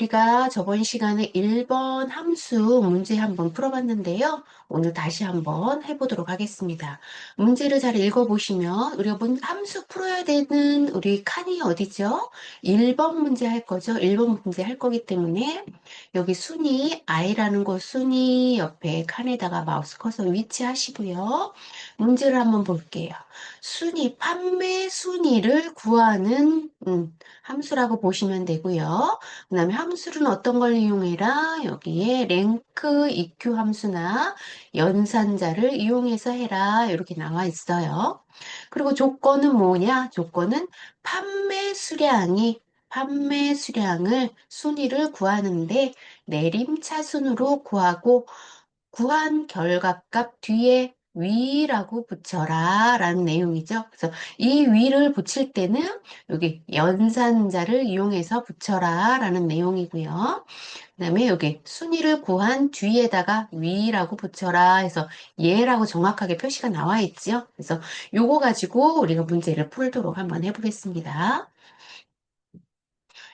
우리가 저번 시간에 1번 함수 문제 한번 풀어봤는데요. 오늘 다시 한번 해보도록 하겠습니다. 문제를 잘 읽어보시면 우리가 함수 풀어야 되는 우리 칸이 어디죠? 1번 문제 할 거죠. 1번 문제 할 거기 때문에 여기 순위, i라는 곳 순위 옆에 칸에다가 마우스 커서 위치하시고요. 문제를 한번 볼게요. 순위, 판매 순위를 구하는 함수라고 보시면 되고요. 그 다음에 함수는 어떤 걸 이용해라? 여기에 랭크 EQ 함수나 연산자를 이용해서 해라. 이렇게 나와 있어요. 그리고 조건은 뭐냐? 조건은 판매 수량을 순위를 구하는데 내림차순으로 구하고 구한 결과값 뒤에 위라고 붙여라 라는 내용이죠. 그래서 이 위를 붙일 때는 여기 연산자를 이용해서 붙여라 라는 내용이고요. 그 다음에 여기 순위를 구한 뒤에다가 위라고 붙여라 해서 얘라고 정확하게 표시가 나와 있죠. 그래서 요거 가지고 우리가 문제를 풀도록 한번 해보겠습니다.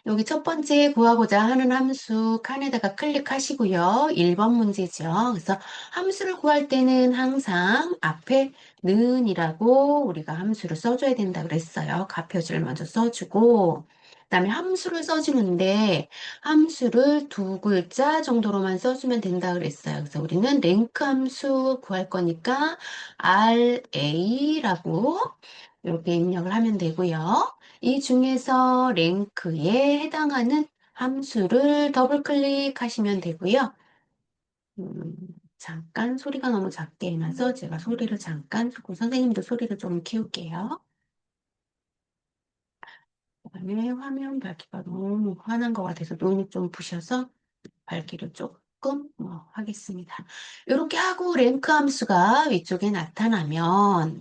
여기 첫 번째 구하고자 하는 함수 칸에다가 클릭하시고요. 1번 문제죠. 그래서 함수를 구할 때는 항상 앞에 는이라고 우리가 함수를 써줘야 된다 그랬어요. 가표지를 먼저 써주고 그다음에 함수를 써주는데 함수를 두 글자 정도로만 써주면 된다 그랬어요. 그래서 우리는 랭크 함수 구할 거니까 RA라고 이렇게 입력을 하면 되고요. 이 중에서 랭크에 해당하는 함수를 더블 클릭하시면 되고요. 음, 잠깐 소리가 너무 작게 해놔서 제가 소리를 잠깐 조금 선생님도 소리를 좀 키울게요. 그다음에 화면 밝기가 너무 환한 것 같아서 눈이 좀 부셔서 밝기를 조금 하겠습니다. 이렇게 하고 랭크 함수가 위쪽에 나타나면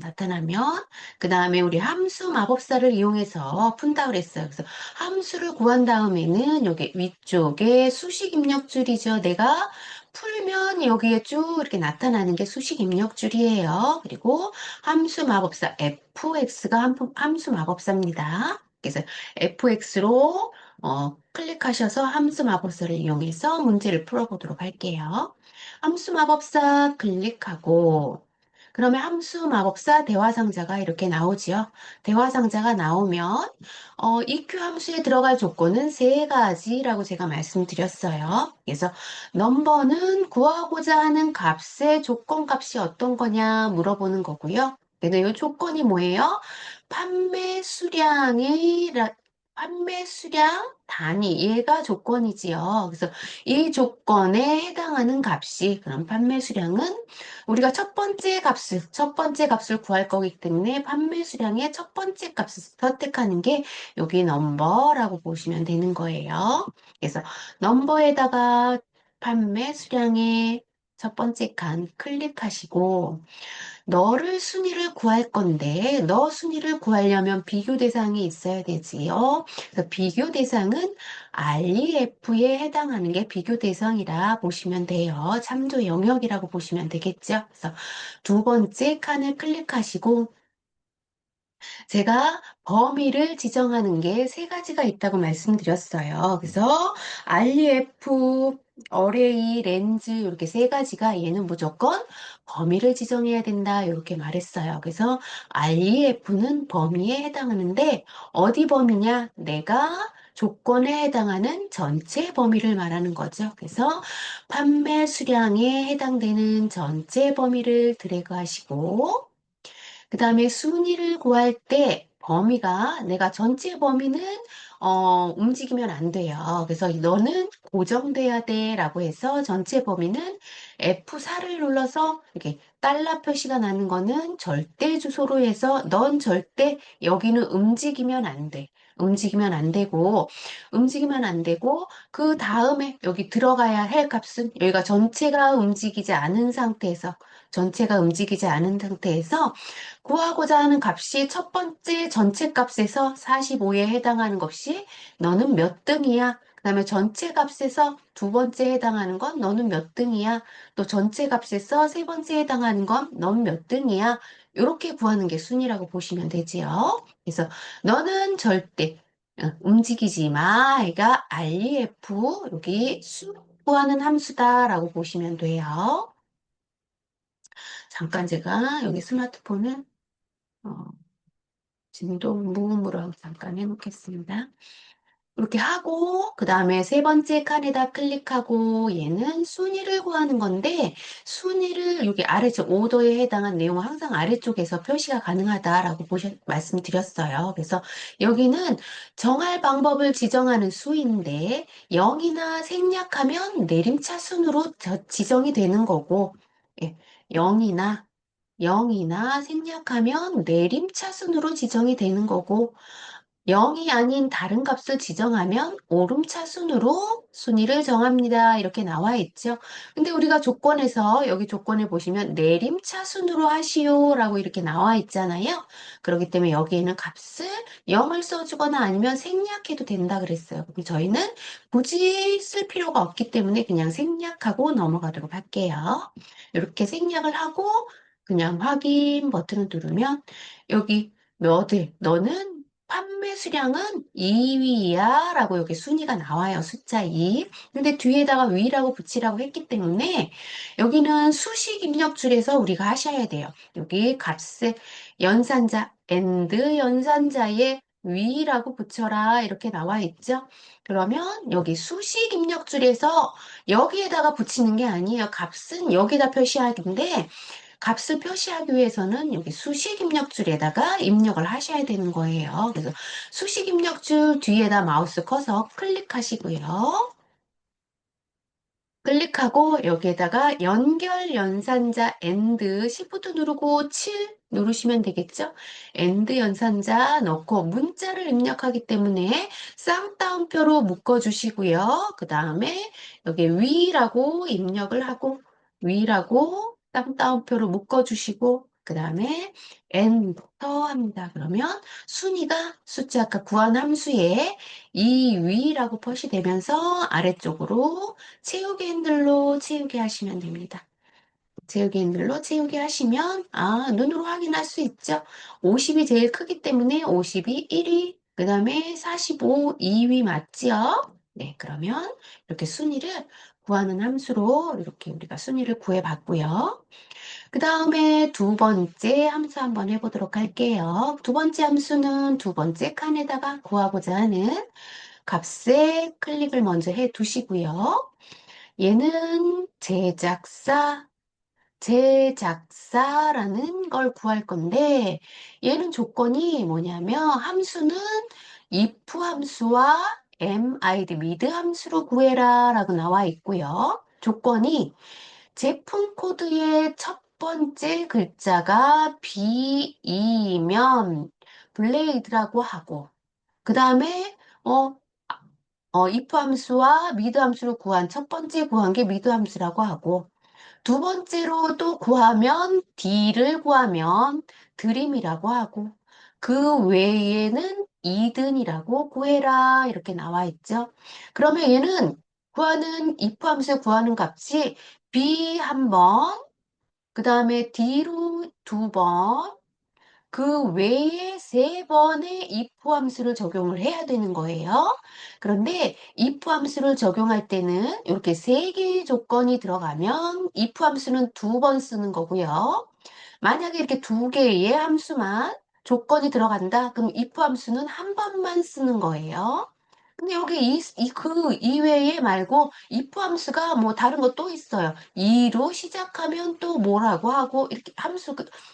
그 다음에 우리 함수 마법사를 이용해서 푼다 그랬어요. 그래서 함수를 구한 다음에는 여기 위쪽에 수식 입력줄이죠. 내가 풀면 여기에 쭉 이렇게 나타나는 게 수식 입력줄이에요. 그리고 함수 마법사 fx가 함수 마법사입니다. 그래서 fx로 클릭하셔서 함수 마법사를 이용해서 문제를 풀어보도록 할게요. 함수 마법사 클릭하고, 그러면 함수 마법사 대화 상자가 이렇게 나오지요. 대화 상자가 나오면, EQ 함수에 들어갈 조건은 세 가지라고 제가 말씀드렸어요. 그래서, 넘버는 구하고자 하는 값의 조건 값이 어떤 거냐 물어보는 거고요. 근데 이 조건이 뭐예요? 판매 수량이 판매 수량 단위 얘가 조건이지요. 그래서 이 조건에 해당하는 값이 그럼 판매 수량은 우리가 첫 번째 값을 구할 거기 때문에 판매 수량의 첫 번째 값을 선택하는 게 여기 넘버라고 보시면 되는 거예요. 그래서 넘버에다가 판매 수량의 첫 번째 칸 클릭하시고 너를 순위를 구할 건데, 너 순위를 구하려면 비교 대상이 있어야 되지요. 그래서 비교 대상은 REF에 해당하는 게 비교 대상이라 보시면 돼요. 참조 영역이라고 보시면 되겠죠. 그래서 두 번째 칸을 클릭하시고, 제가 범위를 지정하는 게 세 가지가 있다고 말씀드렸어요. 그래서 RF, 어레이, 렌즈 이렇게 세 가지가 얘는 무조건 범위를 지정해야 된다 이렇게 말했어요. 그래서 REF는 범위에 해당하는데 어디 범위냐? 내가 조건에 해당하는 전체 범위를 말하는 거죠. 그래서 판매 수량에 해당되는 전체 범위를 드래그 하시고 그 다음에 순위를 구할 때 범위가 내가 전체 범위는 움직이면 안 돼요. 그래서 너는 고정돼야 돼라고 해서 전체 범위는 F4를 눌러서 이렇게 달러 표시가 나는 거는 절대 주소로 해서 넌 절대 여기는 움직이면 안 돼. 움직이면 안 되고 그 다음에 여기 들어가야 할 값은 여기가 전체가 움직이지 않은 상태에서 구하고자 하는 값이 첫 번째 전체 값에서 45에 해당하는 것이 너는 몇 등이야? 그 다음에 전체 값에서 두 번째 해당하는 건 너는 몇 등이야? 또 전체 값에서 세 번째 해당하는 건 넌 몇 등이야? 이렇게 구하는 게 순위라고 보시면 되지요. 그래서 너는 절대 움직이지 마. 얘가 REF, 여기 수 구하는 함수다라고 보시면 돼요. 잠깐 제가 여기 스마트폰을 어, 진동 무음으로 하고 잠깐 해놓겠습니다. 이렇게 하고 그 다음에 세 번째 칸에다 클릭하고 얘는 순위를 구하는 건데 순위를 여기 아래쪽 오더에 해당한 내용은 항상 아래쪽에서 표시가 가능하다라고 말씀드렸어요. 그래서 여기는 정할 방법을 지정하는 수인데 0이나 생략하면 내림차순으로 지정이 되는 거고 예, 0이나 0이나 생략하면 내림차순으로 지정이 되는 거고 0이 아닌 다른 값을 지정하면 오름차순으로 순위를 정합니다. 이렇게 나와 있죠. 근데 우리가 조건에서 여기 조건에 보시면 내림차순으로 하시오라고 이렇게 나와 있잖아요. 그렇기 때문에 여기에는 값을 0을 써주거나 아니면 생략해도 된다 그랬어요. 그럼 저희는 굳이 쓸 필요가 없기 때문에 그냥 생략하고 넘어가도록 할게요. 이렇게 생략을 하고 그냥 확인 버튼을 누르면 여기 너는 판매 수량은 2위야 라고 여기 순위가 나와요. 숫자 2. 근데 뒤에다가 위라고 붙이라고 했기 때문에 여기는 수식 입력줄에서 우리가 하셔야 돼요. 여기 값에 연산자, 연산자에 위라고 붙여라 이렇게 나와 있죠. 그러면 여기 수식 입력줄에서 여기에다가 붙이는 게 아니에요. 값은 여기다 표시하기인데 값을 표시하기 위해서는 여기 수식 입력줄에다가 입력을 하셔야 되는 거예요. 그래서 수식 입력줄 뒤에다 마우스 커서 클릭하시고요. 클릭하고 여기에다가 연결 연산자 AND Shift 누르고 7 누르시면 되겠죠? AND 연산자 넣고 문자를 입력하기 때문에 쌍따옴표로 묶어주시고요. 그 다음에 여기 위라고 입력을 하고 위라고 쌍따옴표로 묶어주시고 그 다음에 엔터 합니다. 그러면 순위가 숫자 아까 구한 함수에 2위라고 표시되면서 아래쪽으로 채우기 핸들로 채우기 하시면 됩니다. 채우기 핸들로 채우기 하시면 눈으로 확인할 수 있죠. 50이 제일 크기 때문에 50이 1위, 그 다음에 45, 2위 맞지요? 네, 그러면 이렇게 순위를 구하는 함수로 이렇게 우리가 순위를 구해봤고요. 그 다음에 두 번째 함수 한번 해보도록 할게요. 두 번째 함수는 두 번째 칸에다가 구하고자 하는 값에 클릭을 먼저 해 두시고요. 얘는 제작사라는 걸 구할 건데 얘는 조건이 뭐냐면 함수는 if 함수와 mid 함수로 구해라 라고 나와 있고요. 조건이 제품 코드의 첫 번째 글자가 B이면 블레이드라고 하고 그 다음에 if 함수와 mid 함수를 구한 첫 번째 구한 게 mid 함수라고 하고 두 번째로 또 구하면 D를 구하면 드림이라고 하고 그 외에는 이든이라고 구해라 이렇게 나와 있죠. 그러면 얘는 구하는 if 함수 구하는 값이 B 한 번, 그 다음에 D로 두 번, 그 외에 세 번의 if 함수를 적용을 해야 되는 거예요. 그런데 if 함수를 적용할 때는 이렇게 세 개의 조건이 들어가면 if 함수는 두 번 쓰는 거고요. 만약에 이렇게 두 개의 함수만 조건이 들어간다. 그럼 if 함수는 한 번만 쓰는 거예요. 근데 여기 그 이외에 말고 if 함수가 뭐 다른 거 또 있어요. 2로 시작하면 또 뭐라고 하고 이렇게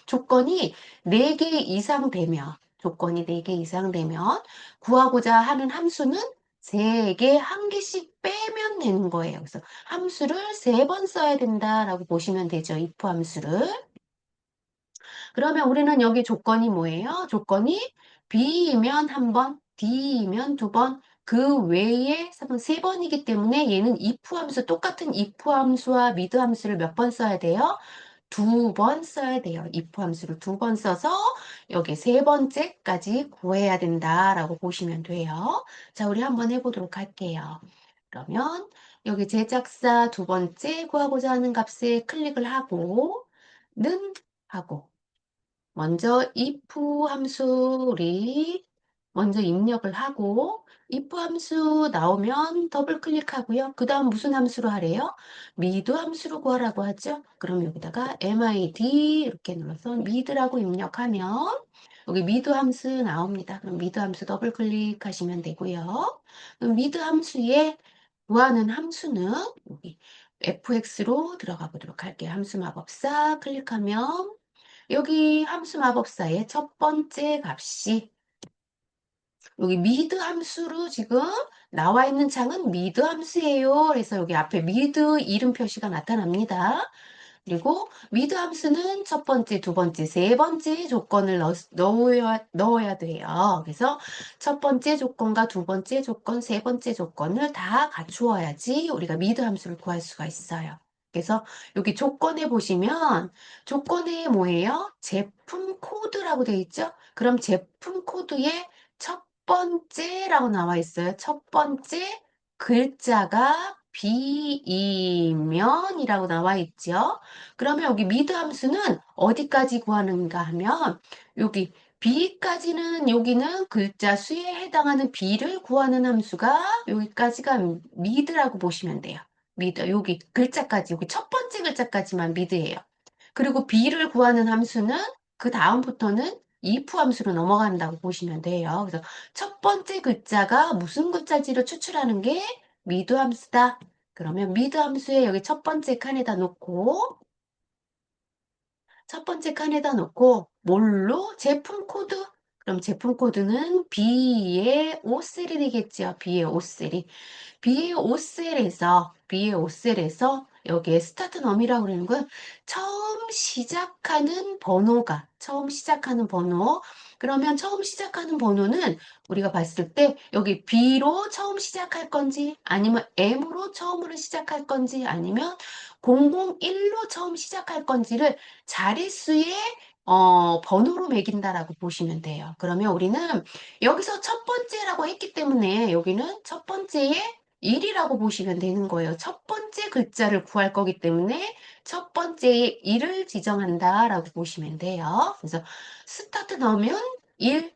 조건이 4개 이상 되면 조건이 4개 이상 되면 구하고자 하는 함수는 3개, 한 개씩 빼면 되는 거예요. 그래서 함수를 3번 써야 된다라고 보시면 되죠. if 함수를. 그러면 우리는 여기 조건이 뭐예요? 조건이 B이면 한 번, D이면 두 번, 그 외에 세 번이기 때문에 얘는 if 함수, 똑같은 if 함수와 mid 함수를 몇 번 써야 돼요? 두 번 써야 돼요. if 함수를 두 번 써서 여기 세 번째까지 구해야 된다라고 보시면 돼요. 자, 우리 한번 해보도록 할게요. 그러면 여기 제작사 두 번째 구하고자 하는 값에 클릭을 하고 는 하고 먼저 if 함수 우리 먼저 입력을 하고 if 함수 나오면 더블 클릭하고요. 그 다음 무슨 함수로 하래요? 미드 함수로 구하라고 하죠. 그럼 여기다가 mid 이렇게 눌러서 mid라고 입력하면 여기 미드 함수 나옵니다. 그럼 미드 함수 더블 클릭하시면 되고요. 그럼 미드 함수에 구하는 함수는 여기 fx로 들어가 보도록 할게요. 함수 마법사 클릭하면 여기 함수 마법사의 첫 번째 값이 여기 미드 함수로 지금 나와 있는 창은 미드 함수예요. 그래서 여기 앞에 미드 이름 표시가 나타납니다. 그리고 미드 함수는 첫 번째, 두 번째, 세 번째 조건을 넣어야 돼요. 그래서 첫 번째 조건과 두 번째 조건, 세 번째 조건을 다 갖추어야지 우리가 미드 함수를 구할 수가 있어요. 그래서 여기 조건에 보시면 조건에 뭐예요? 제품 코드라고 되어 있죠? 그럼 제품 코드에 첫 번째라고 나와 있어요. 첫 번째 글자가 B이면이라고 나와 있죠. 그러면 여기 미드 함수는 어디까지 구하는가 하면 여기 B까지는 여기는 글자 수에 해당하는 B를 구하는 함수가 여기까지가 미드라고 보시면 돼요. 미드 여기 글자까지 여기 첫 번째 글자까지만 미드예요. 그리고 B를 구하는 함수는 그 다음부터는 if 함수로 넘어간다고 보시면 돼요. 그래서 첫 번째 글자가 무슨 글자지를 추출하는 게 미드 함수다. 그러면 미드 함수에 여기 첫 번째 칸에다 놓고 첫 번째 칸에다 놓고 뭘로? 제품 코드. 그럼 제품 코드는 B의 5셀이 되겠죠. B의 5셀이. B의 5셀에서 여기에 스타트 넘이라고 그러는 건 처음 시작하는 번호. 그러면 처음 시작하는 번호는 우리가 봤을 때 여기 B로 처음 시작할 건지 아니면 M으로 처음으로 시작할 건지 아니면 001로 처음 시작할 건지를 자릿수의 번호로 매긴다라고 보시면 돼요. 그러면 우리는 여기서 첫 번째라고 했기 때문에 여기는 첫 번째에 1이라고 보시면 되는 거예요. 첫 번째 글자를 구할 거기 때문에 첫 번째에 1을 지정한다라고 보시면 돼요. 그래서 스타트 넣으면 1,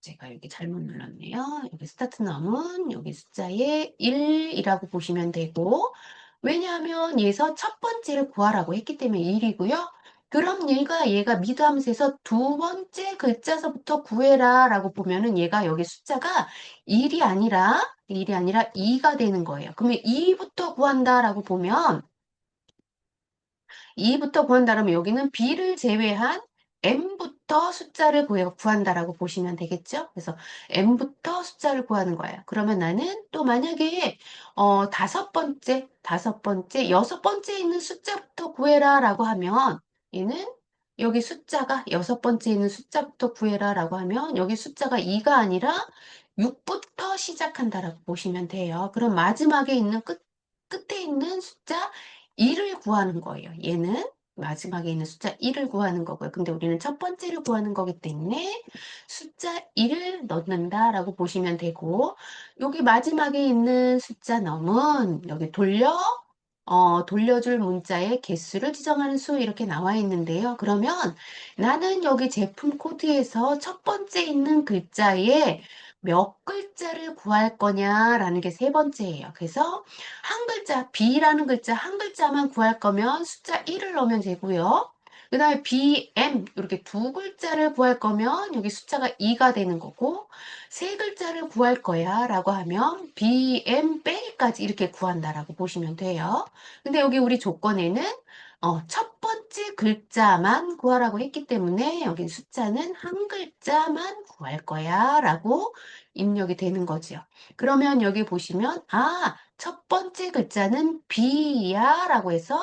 제가 여기 잘못 눌렀네요. 여기 스타트 넘은 여기 숫자에 1이라고 보시면 되고 왜냐하면 얘에서 첫 번째를 구하라고 했기 때문에 1이고요. 그럼 얘가 미드함수에서 두 번째 글자서부터 구해라 라고 보면은 얘가 여기 숫자가 1이 아니라 2가 되는 거예요. 그러면 2부터 구한다라고 보면 2부터 구한다면 여기는 B를 제외한 M부터 숫자를 구한다라고 보시면 되겠죠? 그래서 M부터 숫자를 구하는 거예요. 그러면 나는 또 만약에 다섯 번째, 여섯 번째에 있는 숫자부터 구해라 라고 하면 얘는 여기 숫자가 여섯 번째에 있는 숫자부터 구해라 라고 하면 여기 숫자가 2가 아니라 6부터 시작한다라고 보시면 돼요. 그럼 마지막에 있는 끝에 있는 숫자 1을 구하는 거예요. 얘는 마지막에 있는 숫자 1을 구하는 거고요. 근데 우리는 첫 번째를 구하는 거기 때문에 숫자 1을 넣는다라고 보시면 되고 여기 마지막에 있는 숫자 넘은 여기 돌려줄 문자의 개수를 지정하는 수 이렇게 나와 있는데요. 그러면 나는 여기 제품 코드에서 첫 번째 있는 글자에 몇 글자를 구할 거냐라는 게 세 번째예요. 그래서 한 글자, B라는 글자 한 글자만 구할 거면 숫자 1을 넣으면 되고요. 그 다음에 BM 이렇게 두 글자를 구할 거면 여기 숫자가 2가 되는 거고 세 글자를 구할 거야 라고 하면 BM 빼기까지 이렇게 구한다라고 보시면 돼요. 근데 여기 우리 조건에는 첫 번째 글자만 구하라고 했기 때문에 여기 숫자는 한 글자만 구할 거야 라고 입력이 되는 거죠. 그러면 여기 보시면 첫 번째 글자는 B야 라고 해서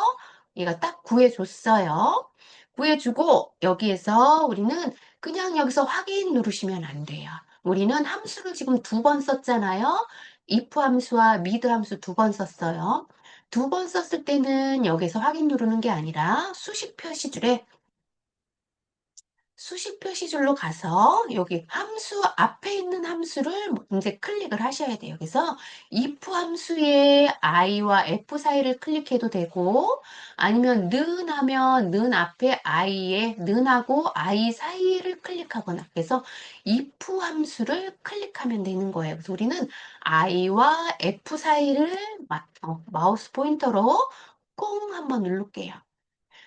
얘가 딱 구해줬어요. 구해주고 여기에서 우리는 그냥 여기서 확인 누르시면 안 돼요. 우리는 함수를 지금 두 번 썼잖아요. if 함수와 mid 함수 두 번 썼어요. 두 번 썼을 때는 여기서 확인 누르는 게 아니라 수식 표시줄로 가서 여기 함수 앞에 있는 함수를 이제 클릭을 하셔야 돼요. 그래서 if 함수의 i와 f 사이를 클릭해도 되고 아니면 는 하면 는 앞에 i에 는하고 i 사이를 클릭하거나 그래서 if 함수를 클릭하면 되는 거예요. 그래서 우리는 i와 f 사이를 마우스 포인터로 꽁 한번 누를게요.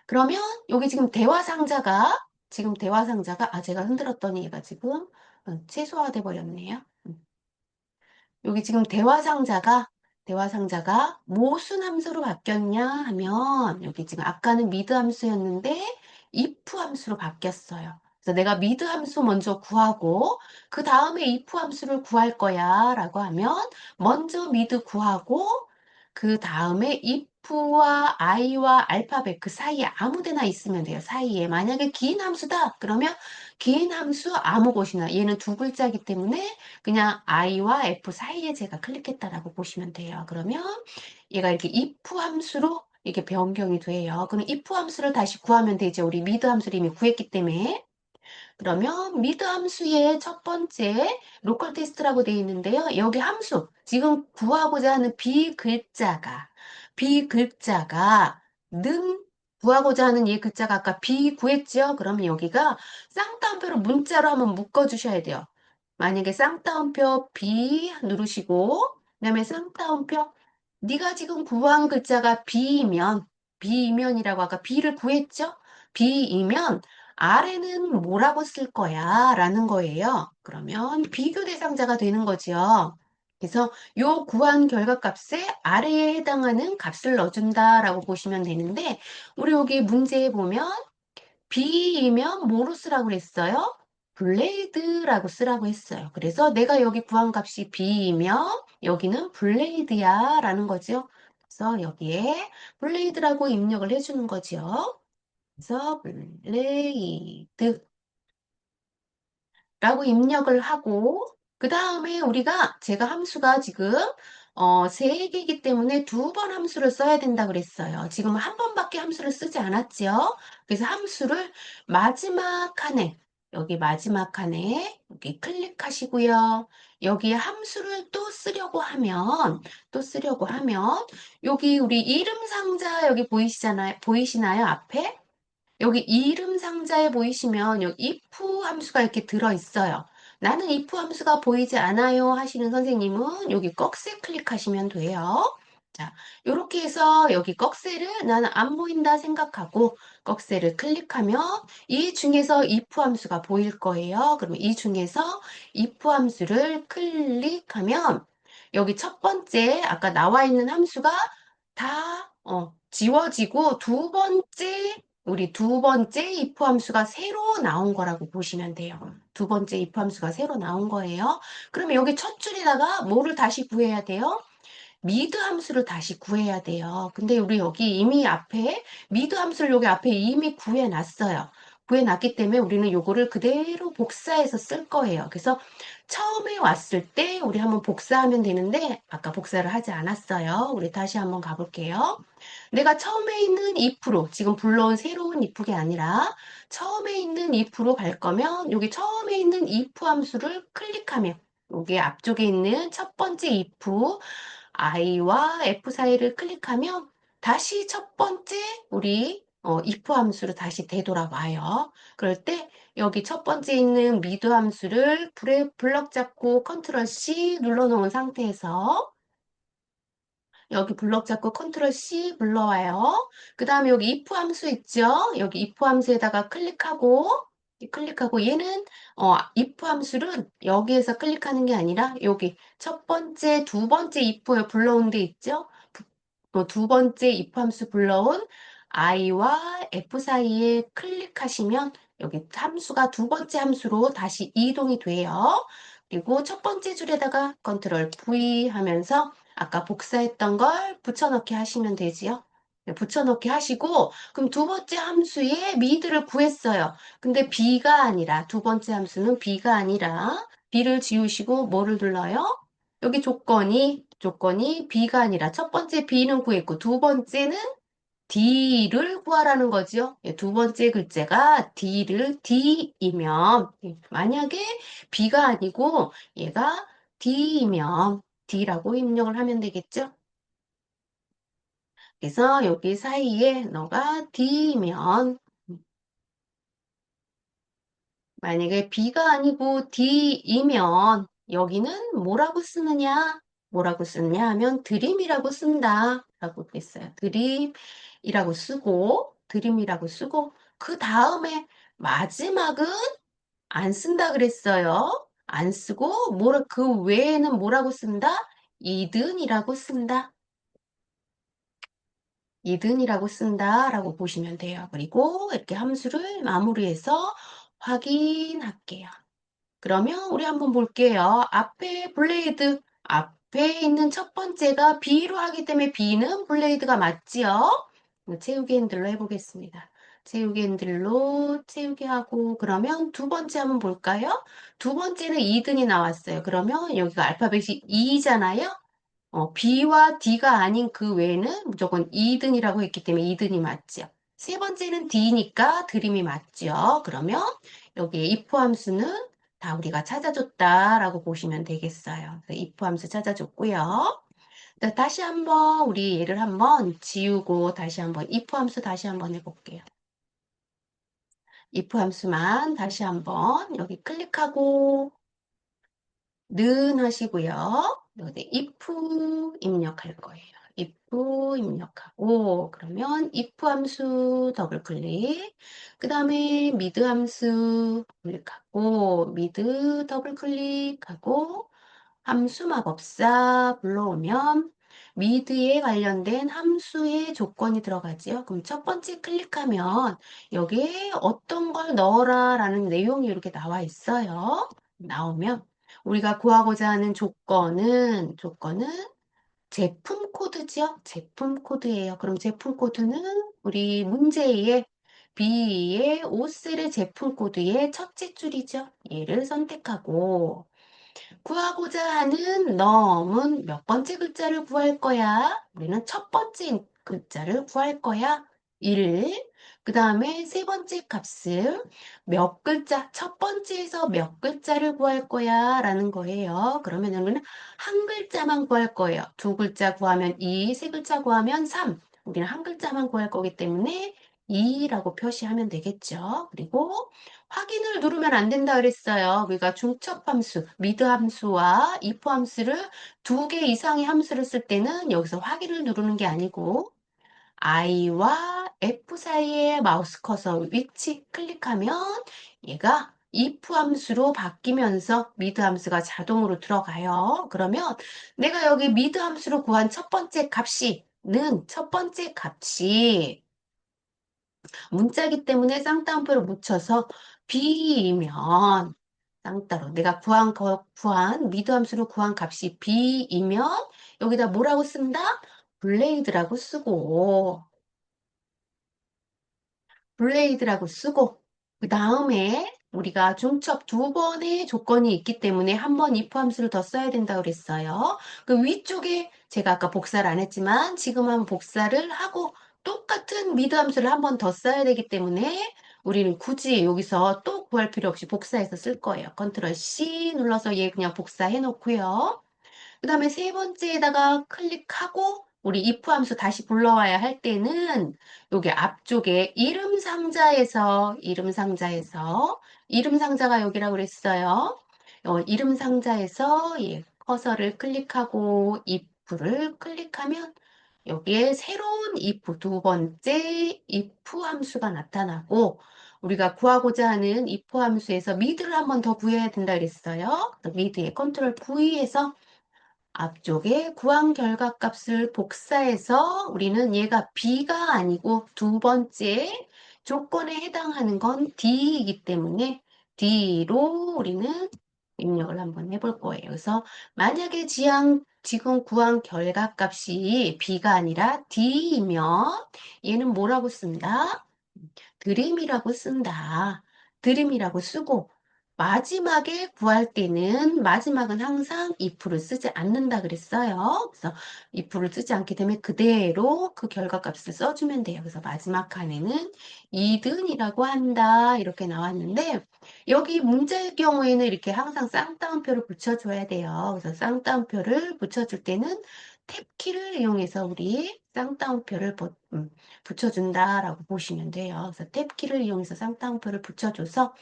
그러면 여기 지금 대화 상자가 제가 흔들었더니 얘가 지금 최소화돼 버렸네요. 여기 지금 대화 상자가 무슨 함수로 바뀌었냐 하면 여기 지금 아까는 미드 함수였는데 if 함수로 바뀌었어요. 그래서 내가 미드 함수 먼저 구하고 그 다음에 if 함수를 구할 거야 라고 하면 먼저 미드 구하고 그 다음에 if와 i와 알파벳 그 사이에 아무 데나 있으면 돼요. 사이에 만약에 긴 함수다 그러면 긴 함수 아무 곳이나 얘는 두 글자이기 때문에 그냥 I와 F 사이에 제가 클릭했다라고 보시면 돼요. 그러면 얘가 이렇게 if 함수로 이렇게 변경이 돼요. 그럼 if 함수를 다시 구하면 되죠. 우리 mid 함수를 이미 구했기 때문에. 그러면 미드 함수의 첫 번째 로컬 테스트라고 되어 있는데요. 여기 함수 지금 구하고자 하는 비글자가 는 구하고자 하는 이 글자가 아까 비 구했죠? 그러면 여기가 쌍따옴표로 문자로 한번 묶어 주셔야 돼요. 만약에 쌍따옴표 B 누르시고 그다음에 쌍따옴표 네가 지금 구한 글자가 B이면이라고 아까 B를 구했죠? B이면 아래는 뭐라고 쓸 거야? 라는 거예요. 그러면 비교 대상자가 되는 거죠. 그래서 요 구한 결과값에 아래에 해당하는 값을 넣어준다라고 보시면 되는데 우리 여기 문제에 보면 B이면 뭐로 쓰라고 그랬어요? 블레이드라고 쓰라고 했어요. 그래서 내가 여기 구한 값이 B이면 여기는 블레이드야 라는 거죠. 그래서 여기에 블레이드라고 입력을 해주는 거죠. 그래서 블레이드 라고 입력을 하고 그 다음에 제가 함수가 지금 세 개이기 때문에 두 번 함수를 써야 된다 그랬어요. 지금 한 번밖에 함수를 쓰지 않았죠. 그래서 함수를 마지막 칸에 여기 마지막 칸에 여기 클릭하시고요. 여기에 함수를 또 쓰려고 하면 여기 우리 이름 상자 여기 보이시나요? 앞에? 여기 이름 상자에 보이시면 여기 if 함수가 이렇게 들어있어요. 나는 if 함수가 보이지 않아요 하시는 선생님은 여기 꺽쇠 클릭하시면 돼요. 자, 이렇게 해서 여기 꺽쇠를 나는 안 보인다 생각하고 꺽쇠를 클릭하면 이 중에서 if 함수가 보일 거예요. 그러면 이 중에서 if 함수를 클릭하면 여기 첫 번째 아까 나와 있는 함수가 다 지워지고 우리 두 번째 if 함수가 새로 나온 거라고 보시면 돼요. 두 번째 if 함수가 새로 나온 거예요. 그러면 여기 첫 줄에다가 뭐를 다시 구해야 돼요? 미드 함수를 다시 구해야 돼요. 근데 우리 여기 이미 앞에 미드 함수를 여기 앞에 이미 구해놨어요. 구해놨기 때문에 우리는 요거를 그대로 복사해서 쓸 거예요. 그래서 처음에 왔을 때 우리 한번 복사하면 되는데 아까 복사를 하지 않았어요. 우리 다시 한번 가볼게요. 내가 처음에 있는 if로 지금 불러온 새로운 if가 아니라 처음에 있는 if로 갈 거면 여기 처음에 있는 if 함수를 클릭하면 여기 앞쪽에 있는 첫 번째 if i와 f 사이를 클릭하면 다시 첫 번째 우리 if 함수로 다시 되돌아와요. 그럴 때 여기 첫 번째 있는 미드 함수를 블럭 잡고 컨트롤 C 눌러 놓은 상태에서 여기 블럭 잡고 컨트롤 C 불러와요. 그 다음에 여기 if 함수 있죠? 여기 if 함수에다가 클릭하고 얘는 if 함수는 여기에서 클릭하는 게 아니라 여기 첫 번째, 두 번째 if에 불러온 데 있죠? 두 번째 if 함수 불러온 i와 f 사이에 클릭하시면 여기 함수가 두 번째 함수로 다시 이동이 돼요. 그리고 첫 번째 줄에다가 컨트롤 V 하면서 아까 복사했던 걸 붙여넣기 하시면 되지요. 네, 붙여넣기 하시고 그럼 두 번째 함수에 미드를 구했어요. 근데 B가 아니라 두 번째 함수는 B가 아니라 B를 지우시고 뭐를 눌러요? 여기 조건이 B가 아니라 첫 번째 B는 구했고 두 번째는 D를 구하라는 거죠. 예, 두 번째 글자가 D이면 만약에 B가 아니고 얘가 D이면 D라고 입력을 하면 되겠죠. 그래서 여기 사이에 너가 D면 만약에 B가 아니고 D이면 여기는 뭐라고 쓰느냐? 뭐라고 쓰느냐 하면 드림이라고 쓴다 라고 했어요. 드림이라고 쓰고 그 다음에 마지막은 안 쓴다 그랬어요. 안 쓰고 그 외에는 뭐라고 쓴다? 이든이라고 쓴다. 이든이라고 쓴다라고 보시면 돼요. 그리고 이렇게 함수를 마무리해서 확인할게요. 그러면 우리 한번 볼게요. 앞에 있는 첫 번째가 B로 하기 때문에 B는 블레이드가 맞지요? 채우기 핸들로 해보겠습니다. 채우기 핸들로 채우기 하고 그러면 두 번째 한번 볼까요? 두 번째는 2등이 나왔어요. 그러면 여기가 알파벳이 2잖아요? B와 D가 아닌 그 외에는 무조건 2등이라고 했기 때문에 2등이 맞죠. 세 번째는 D니까 드림이 맞죠. 그러면 여기에 if 함수는 다 우리가 찾아줬다라고 보시면 되겠어요. if 함수 찾아줬고요. 다시 한번 우리 얘를 한번 지우고 다시 한번 if 함수 다시 한번 해볼게요. if 함수만 다시 한번 여기 클릭하고 는 하시고요. 여기 if 입력할 거예요. if 입력하고 그러면 if 함수 더블 클릭 그 다음에 mid 함수 클릭하고 mid 더블 클릭하고 함수 마법사 불러오면 mid에 관련된 함수의 조건이 들어가지요. 그럼 첫 번째 클릭하면 여기에 어떤 걸 넣어라 라는 내용이 이렇게 나와 있어요. 나오면 우리가 구하고자 하는 조건은 제품 코드죠. 제품 코드예요. 그럼 제품 코드는 우리 문제의 B의 5셀의 제품 코드의 첫째 줄이죠. 얘를 선택하고 구하고자 하는 넘은 몇 번째 글자를 구할 거야? 우리는 첫 번째 글자를 구할 거야. 1. 그 다음에 세 번째 값을 몇 글자, 첫 번째에서 몇 글자를 구할 거야? 라는 거예요. 그러면 우리는 한 글자만 구할 거예요. 두 글자 구하면 2, 세 글자 구하면 3. 우리는 한 글자만 구할 거기 때문에 2라고 표시하면 되겠죠. 그리고 확인을 누르면 안 된다 그랬어요. 우리가 중첩 함수, 미드 함수와 if 함수를 두 개 이상의 함수를 쓸 때는 여기서 확인을 누르는 게 아니고 I와 F 사이에 마우스 커서 위치 클릭하면 얘가 if 함수로 바뀌면서 미드 함수가 자동으로 들어가요. 그러면 내가 여기 미드 함수로 구한 첫 번째 값이 문자기 때문에 쌍따옴표를 묻혀서 B이면 쌍따로 내가 구한 미드 함수로 구한 값이 B이면 여기다 뭐라고 쓴다? 블레이드라고 쓰고 그 다음에 우리가 중첩 두 번의 조건이 있기 때문에 한 번 if 함수를 더 써야 된다고 그랬어요. 그 위쪽에 제가 아까 복사를 안 했지만 지금 한번 복사를 하고 똑같은 미드 함수를 한 번 더 써야 되기 때문에 우리는 굳이 여기서 또 구할 필요 없이 복사해서 쓸 거예요. 컨트롤 C 눌러서 얘 그냥 복사해 놓고요. 그 다음에 세 번째에다가 클릭하고 우리 if 함수 다시 불러와야 할 때는 여기 앞쪽에 이름 상자가 여기라고 그랬어요. 이름 상자에서 커서를 클릭하고 if를 클릭하면 여기에 새로운 if 두 번째 if 함수가 나타나고 우리가 구하고자 하는 if 함수에서 mid를 한 번 더 구해야 된다 그랬어요. mid에 컨트롤 V에서 앞쪽에 구한 결과값을 복사해서 우리는 얘가 B가 아니고 두 번째 조건에 해당하는 건 D이기 때문에 D로 우리는 입력을 한번 해볼 거예요. 그래서 만약에 지금 구한 결과값이 B가 아니라 D이면 얘는 뭐라고 쓴다? 드림이라고 쓴다. 드림이라고 쓰고 마지막에 구할 때는 마지막은 항상 if를 쓰지 않는다 그랬어요. 그래서 if를 쓰지 않게 되면 그대로 그 결과값을 써주면 돼요. 그래서 마지막 칸에는 이든이라고 한다 이렇게 나왔는데 여기 문제의 경우에는 이렇게 항상 쌍따옴표를 붙여줘야 돼요. 그래서 쌍따옴표를 붙여줄 때는 탭키를 이용해서 우리 쌍따옴표를 붙여준다라고 보시면 돼요. 그래서 탭키를 이용해서 쌍따옴표를 붙여줘서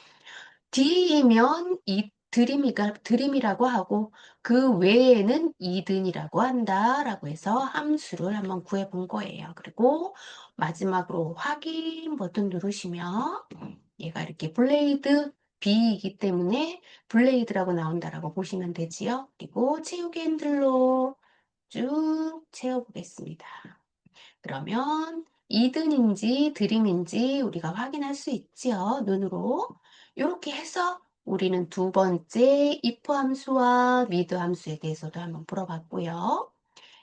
D이면 이 드림이라고 하고 그 외에는 이든이라고 한다라고 해서 함수를 한번 구해 본 거예요. 그리고 마지막으로 확인 버튼 누르시면 얘가 이렇게 블레이드 B이기 때문에 블레이드라고 나온다라고 보시면 되지요. 그리고 채우기 핸들로 쭉 채워보겠습니다. 그러면 이든인지 드림인지 우리가 확인할 수 있지요, 눈으로. 이렇게 해서 우리는 두 번째 if 함수와 mid 함수에 대해서도 한번 풀어봤고요.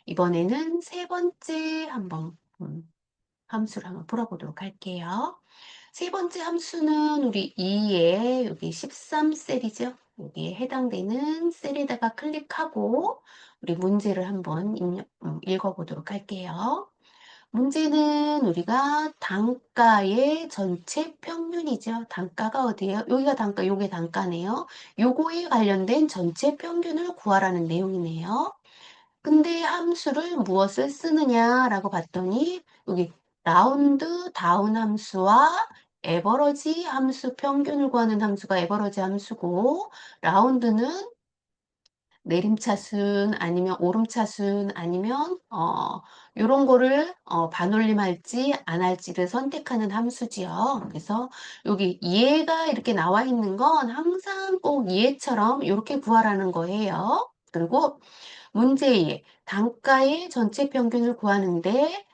이번에는 세 번째 한번 함수를 한번 풀어보도록 할게요. 세 번째 함수는 우리 2에 여기 13셀이죠. 여기에 해당되는 셀에다가 클릭하고 우리 문제를 한번 읽어보도록 할게요. 문제는 우리가 단가의 전체 평균이죠. 단가가 어디예요? 여기가 단가, 요게 단가네요. 요거에 관련된 전체 평균을 구하라는 내용이네요. 근데 함수를 무엇을 쓰느냐라고 봤더니 여기 라운드 다운 함수와 에버러지 함수 평균을 구하는 함수가 에버러지 함수고 라운드는 내림차순 아니면 오름차순 아니면 요런 거를 반올림할지 안 할지를 선택하는 함수지요. 그래서 여기 얘가 이렇게 나와 있는 건 항상 꼭 얘처럼 이렇게 구하라는 거예요. 그리고 문제의 단가의 전체 평균을 구하는데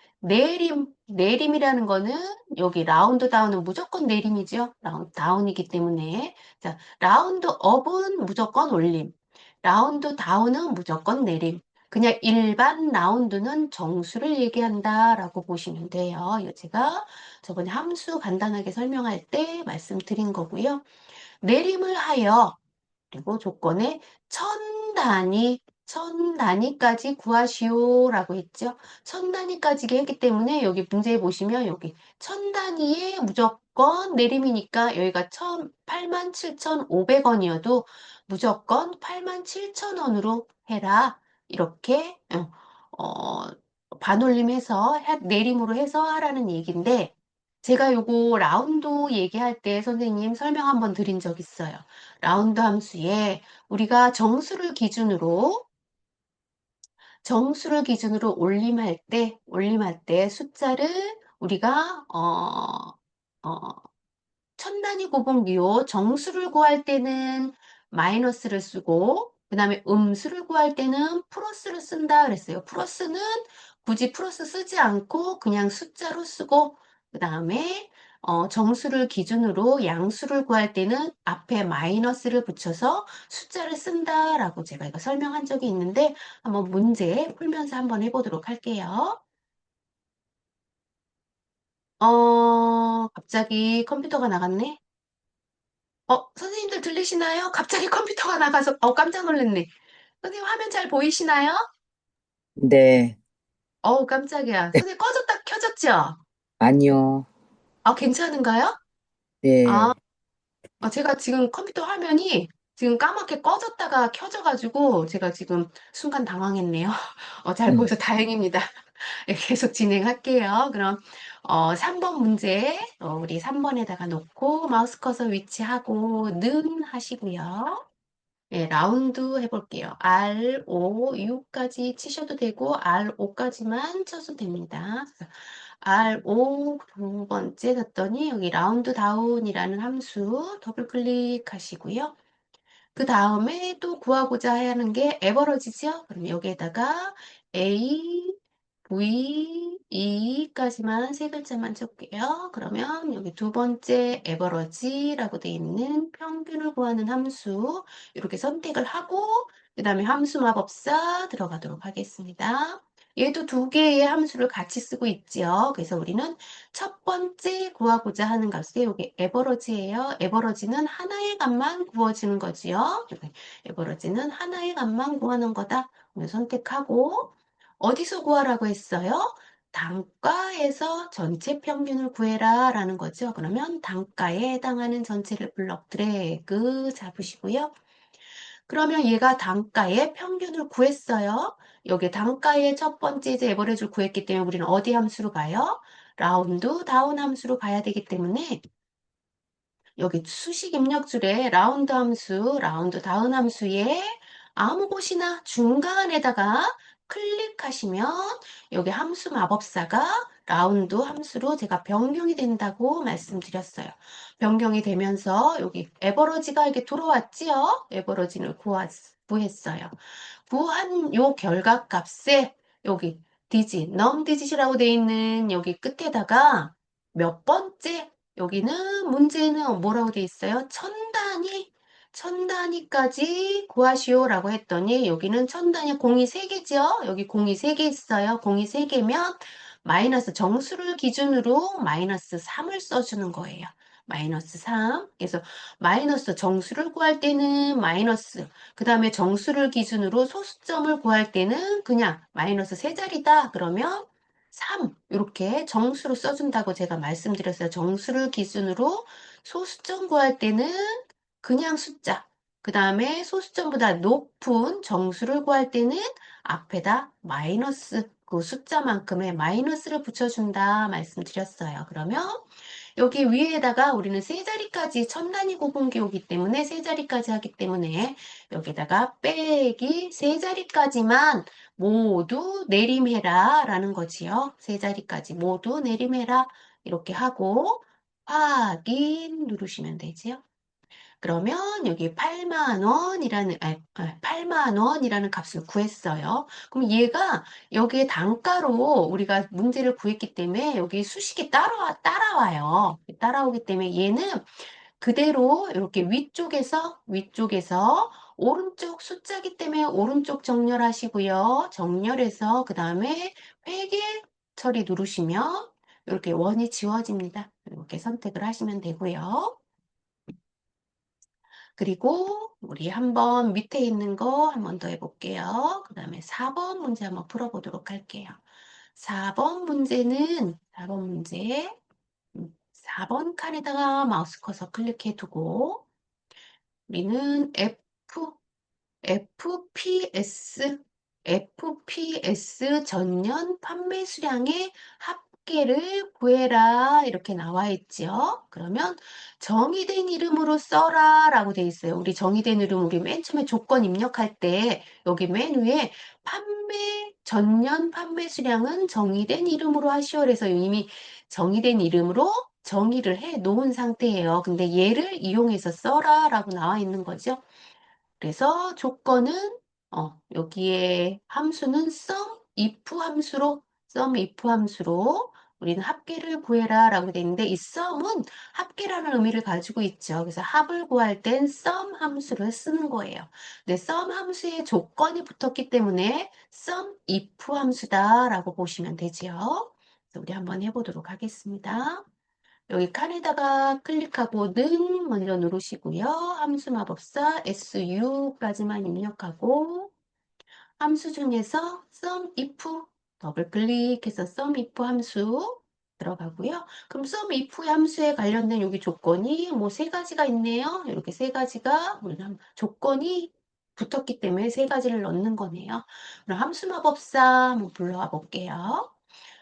내림이라는 거는 여기 라운드 다운은 무조건 내림이죠. 라운드 다운이기 때문에 자, 라운드 업은 무조건 올림. 라운드 다운은 무조건 내림. 그냥 일반 라운드는 정수를 얘기한다라고 보시면 돼요. 이거 제가 저번에 함수 간단하게 설명할 때 말씀드린 거고요. 내림을 하여 그리고 조건에 천 단위까지 구하시오라고 했죠. 천 단위까지 했기 때문에 여기 문제에 보시면 여기 천 단위에 무조건 내림이니까 여기가 87,500원이어도 무조건 87,000원으로 해라. 이렇게 어, 반올림해서 내림으로 해서 하라는 얘기인데 제가 요거 라운드 얘기할 때 선생님 설명 한번 드린 적 있어요. 라운드 함수에 우리가 정수를 기준으로 올림할 때 숫자를 우리가 천 단위 곱은비호 정수를 구할 때는 마이너스를 쓰고 그 다음에 음수를 구할 때는 플러스를 쓴다 그랬어요. 플러스는 굳이 플러스 쓰지 않고 그냥 숫자로 쓰고 그 다음에 정수를 기준으로 양수를 구할 때는 앞에 마이너스를 붙여서 숫자를 쓴다라고 제가 이거 설명한 적이 있는데 한번 문제 풀면서 한번 해보도록 할게요. 갑자기 컴퓨터가 나갔네. 선생님들 들리시나요? 갑자기 컴퓨터가 나가서, 깜짝 놀랐네. 선생님 화면 잘 보이시나요? 네, 깜짝이야. 선생님 꺼졌다 켜졌죠? 아니요. 괜찮은가요? 아, 네, 제가 지금 컴퓨터 화면이 지금 까맣게 꺼졌다가 켜져가지고 제가 지금 순간 당황했네요. 잘 음, 보여서 다행입니다. 예, 계속 진행할게요. 그럼 3번 문제 우리 3번에다가 놓고 마우스 커서 위치하고 는 하시고요. 예, 라운드 해볼게요. R, O, U까지 치셔도 되고, R, O까지만 쳐도 됩니다. 그래서 R, O 두 번째 샀더니 여기 라운드 다운이라는 함수 더블 클릭하시고요. 그 다음에 또 구하고자 하는 게 에버러지죠? 그럼 여기에다가 A, V, E까지만 세 글자만 적게요. 그러면 여기 두 번째 에버러지라고 되어 있는 평균을 구하는 함수 이렇게 선택을 하고 그 다음에 함수 마법사 들어가도록 하겠습니다. 얘도 두 개의 함수를 같이 쓰고 있지요. 그래서 우리는 첫 번째 구하고자 하는 값이 여기 에버러지예요. 에버러지는 하나의 값만 구워지는 거지요. 에버러지는 하나의 값만 구하는 거다. 선택하고 어디서 구하라고 했어요? 단가에서 전체 평균을 구해라 라는 거죠. 그러면 단가에 해당하는 전체를 블럭 드래그 잡으시고요. 그러면 얘가 단가의 평균을 구했어요. 여기 단가의 첫 번째 이제 에버리지를 구했기 때문에 우리는 어디 함수로 가요? 라운드 다운 함수로 가야 되기 때문에 여기 수식 입력줄에 라운드 함수, 라운드 다운 함수에 아무 곳이나 중간에다가 클릭하시면 여기 함수 마법사가 라운드 함수로 제가 변경이 된다고 말씀드렸어요. 변경이 되면서 여기 에버러지가 이렇게 들어왔지요? 에버러지를 구했어요. 구한 요 결과값에 여기 디짓, 넘 디짓이라고 돼 있는 여기 끝에다가 몇 번째 여기는 문제는 뭐라고 돼 있어요? 천 단위까지 구하시오라고 했더니 여기는 천 단위 공이 3개죠? 여기 공이 3개 있어요. 공이 3개면 마이너스 정수를 기준으로 마이너스 3을 써주는 거예요. 마이너스 3. 그래서 마이너스 정수를 구할 때는 마이너스, 그 다음에 정수를 기준으로 소수점을 구할 때는 그냥 마이너스 세 자리다. 그러면 3 이렇게 정수로 써준다고 제가 말씀드렸어요. 정수를 기준으로 소수점 구할 때는 그냥 숫자, 그 다음에 소수점보다 높은 정수를 구할 때는 앞에다 마이너스 그 숫자만큼의 마이너스를 붙여준다 말씀드렸어요. 그러면 여기 위에다가 우리는 세 자리까지 천 단위 고분기호기 때문에 세 자리까지 하기 때문에 여기다가 빼기 세 자리까지만 모두 내림해라 라는 거지요. 세 자리까지 모두 내림해라 이렇게 하고 확인 누르시면 되지요. 그러면 여기 8만 원이라는 8만 원이라는 값을 구했어요. 그럼 얘가 여기에 단가로 우리가 문제를 구했기 때문에 여기 수식이 따라와요. 따라오기 때문에 얘는 그대로 이렇게 위쪽에서 오른쪽 숫자기 때문에 오른쪽 정렬하시고요. 정렬해서 그 다음에 회계 처리 누르시면 이렇게 원이 지워집니다. 이렇게 선택을 하시면 되고요. 그리고 우리 한번 밑에 있는 거 한 번 더 해볼게요. 그 다음에 4번 문제 한번 풀어보도록 할게요. 4번 문제 4번 칸에다가 마우스 커서 클릭해 두고 우리는 FPS 전년 판매 수량의 합계를 구해라 이렇게 나와 있죠. 그러면 정의된 이름으로 써라 라고 돼 있어요. 우리 정의된 이름 우리 맨 처음에 조건 입력할 때 여기 맨 위에 전년 판매 수량은 정의된 이름으로 하시오. 그래서 이미 정의된 이름으로 정의를 해 놓은 상태예요. 근데 얘를 이용해서 써라 라고 나와 있는 거죠. 그래서 조건은 여기에 함수는 sum if 함수로 우리는 합계를 구해라 라고 되어 있는데 이 sum은 합계라는 의미를 가지고 있죠. 그래서 합을 구할 땐 sum 함수를 쓰는 거예요. 근데 sum 함수에 조건이 붙었기 때문에 sum if 함수다 라고 보시면 되지요. 그래서 우리 한번 해보도록 하겠습니다. 여기 칸에다가 클릭하고 는 먼저 누르시고요. 함수 마법사 SU까지만 입력하고 함수 중에서 SUMIF 더블 클릭해서 SUMIF 함수 들어가고요. 그럼 SUMIF 함수에 관련된 여기 조건이 뭐 세 가지가 있네요. 이렇게 세 가지가 우리는 조건이 붙었기 때문에 세 가지를 넣는 거네요. 그럼 함수 마법사 한번 불러와 볼게요.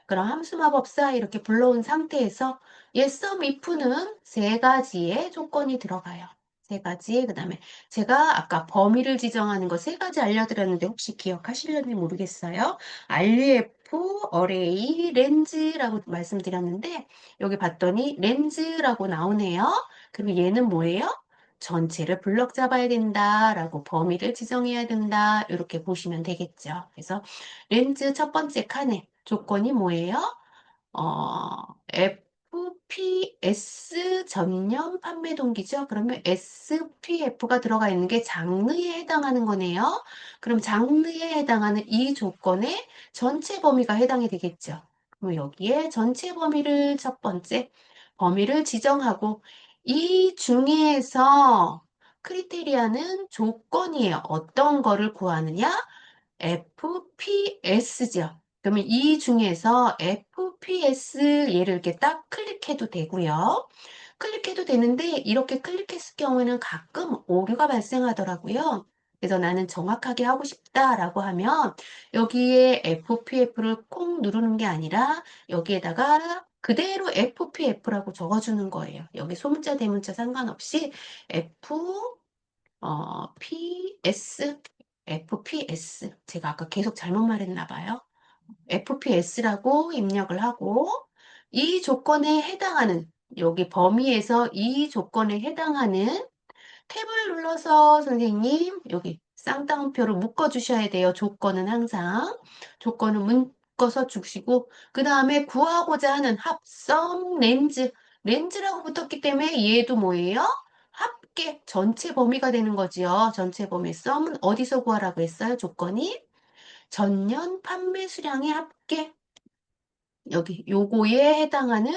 그럼 함수 마법사 이렇게 불러온 상태에서 yes, if는 세 가지의 조건이 들어가요. 세 가지. 그다음에 제가 아까 범위를 지정하는 거 세 가지 알려드렸는데 혹시 기억하시려는지 모르겠어요. RUF, array, range라고 말씀드렸는데 여기 봤더니 range라고 나오네요. 그럼 얘는 뭐예요? 전체를 블럭 잡아야 된다라고 범위를 지정해야 된다. 이렇게 보시면 되겠죠. 그래서 렌즈 첫 번째 칸에 조건이 뭐예요? PS 전년 판매 동기죠. 그러면 SPF가 들어가 있는 게 장르에 해당하는 거네요. 그럼 장르에 해당하는 이 조건에 전체 범위가 해당이 되겠죠. 그럼 여기에 전체 범위를 첫 번째 범위를 지정하고 이 중에서 크리테리아는 조건이에요. 어떤 거를 구하느냐? FPS죠. 그러면 이 중에서 FPS 얘를 이렇게 딱 클릭해도 되고요. 클릭해도 되는데 이렇게 클릭했을 경우에는 가끔 오류가 발생하더라고요. 그래서 나는 정확하게 하고 싶다라고 하면 여기에 FPF를 콩 누르는 게 아니라 여기에다가 그대로 FPF라고 적어주는 거예요. 여기 소문자 대문자 상관없이 PS, FPS. 제가 아까 계속 잘못 말했나 봐요. FPS라고 입력을 하고 이 조건에 해당하는 여기 범위에서 이 조건에 해당하는 탭을 눌러서 선생님 여기 쌍따옴표를 묶어 주셔야 돼요. 조건은 항상 조건을 묶어서 주시고 그 다음에 구하고자 하는 합성 렌즈라고 붙었기 때문에 얘도 뭐예요? 합계 전체 범위가 되는 거지요. 전체 범위 썸은 어디서 구하라고 했어요? 조건이 전년 판매 수량의 합계 여기 요거에 해당하는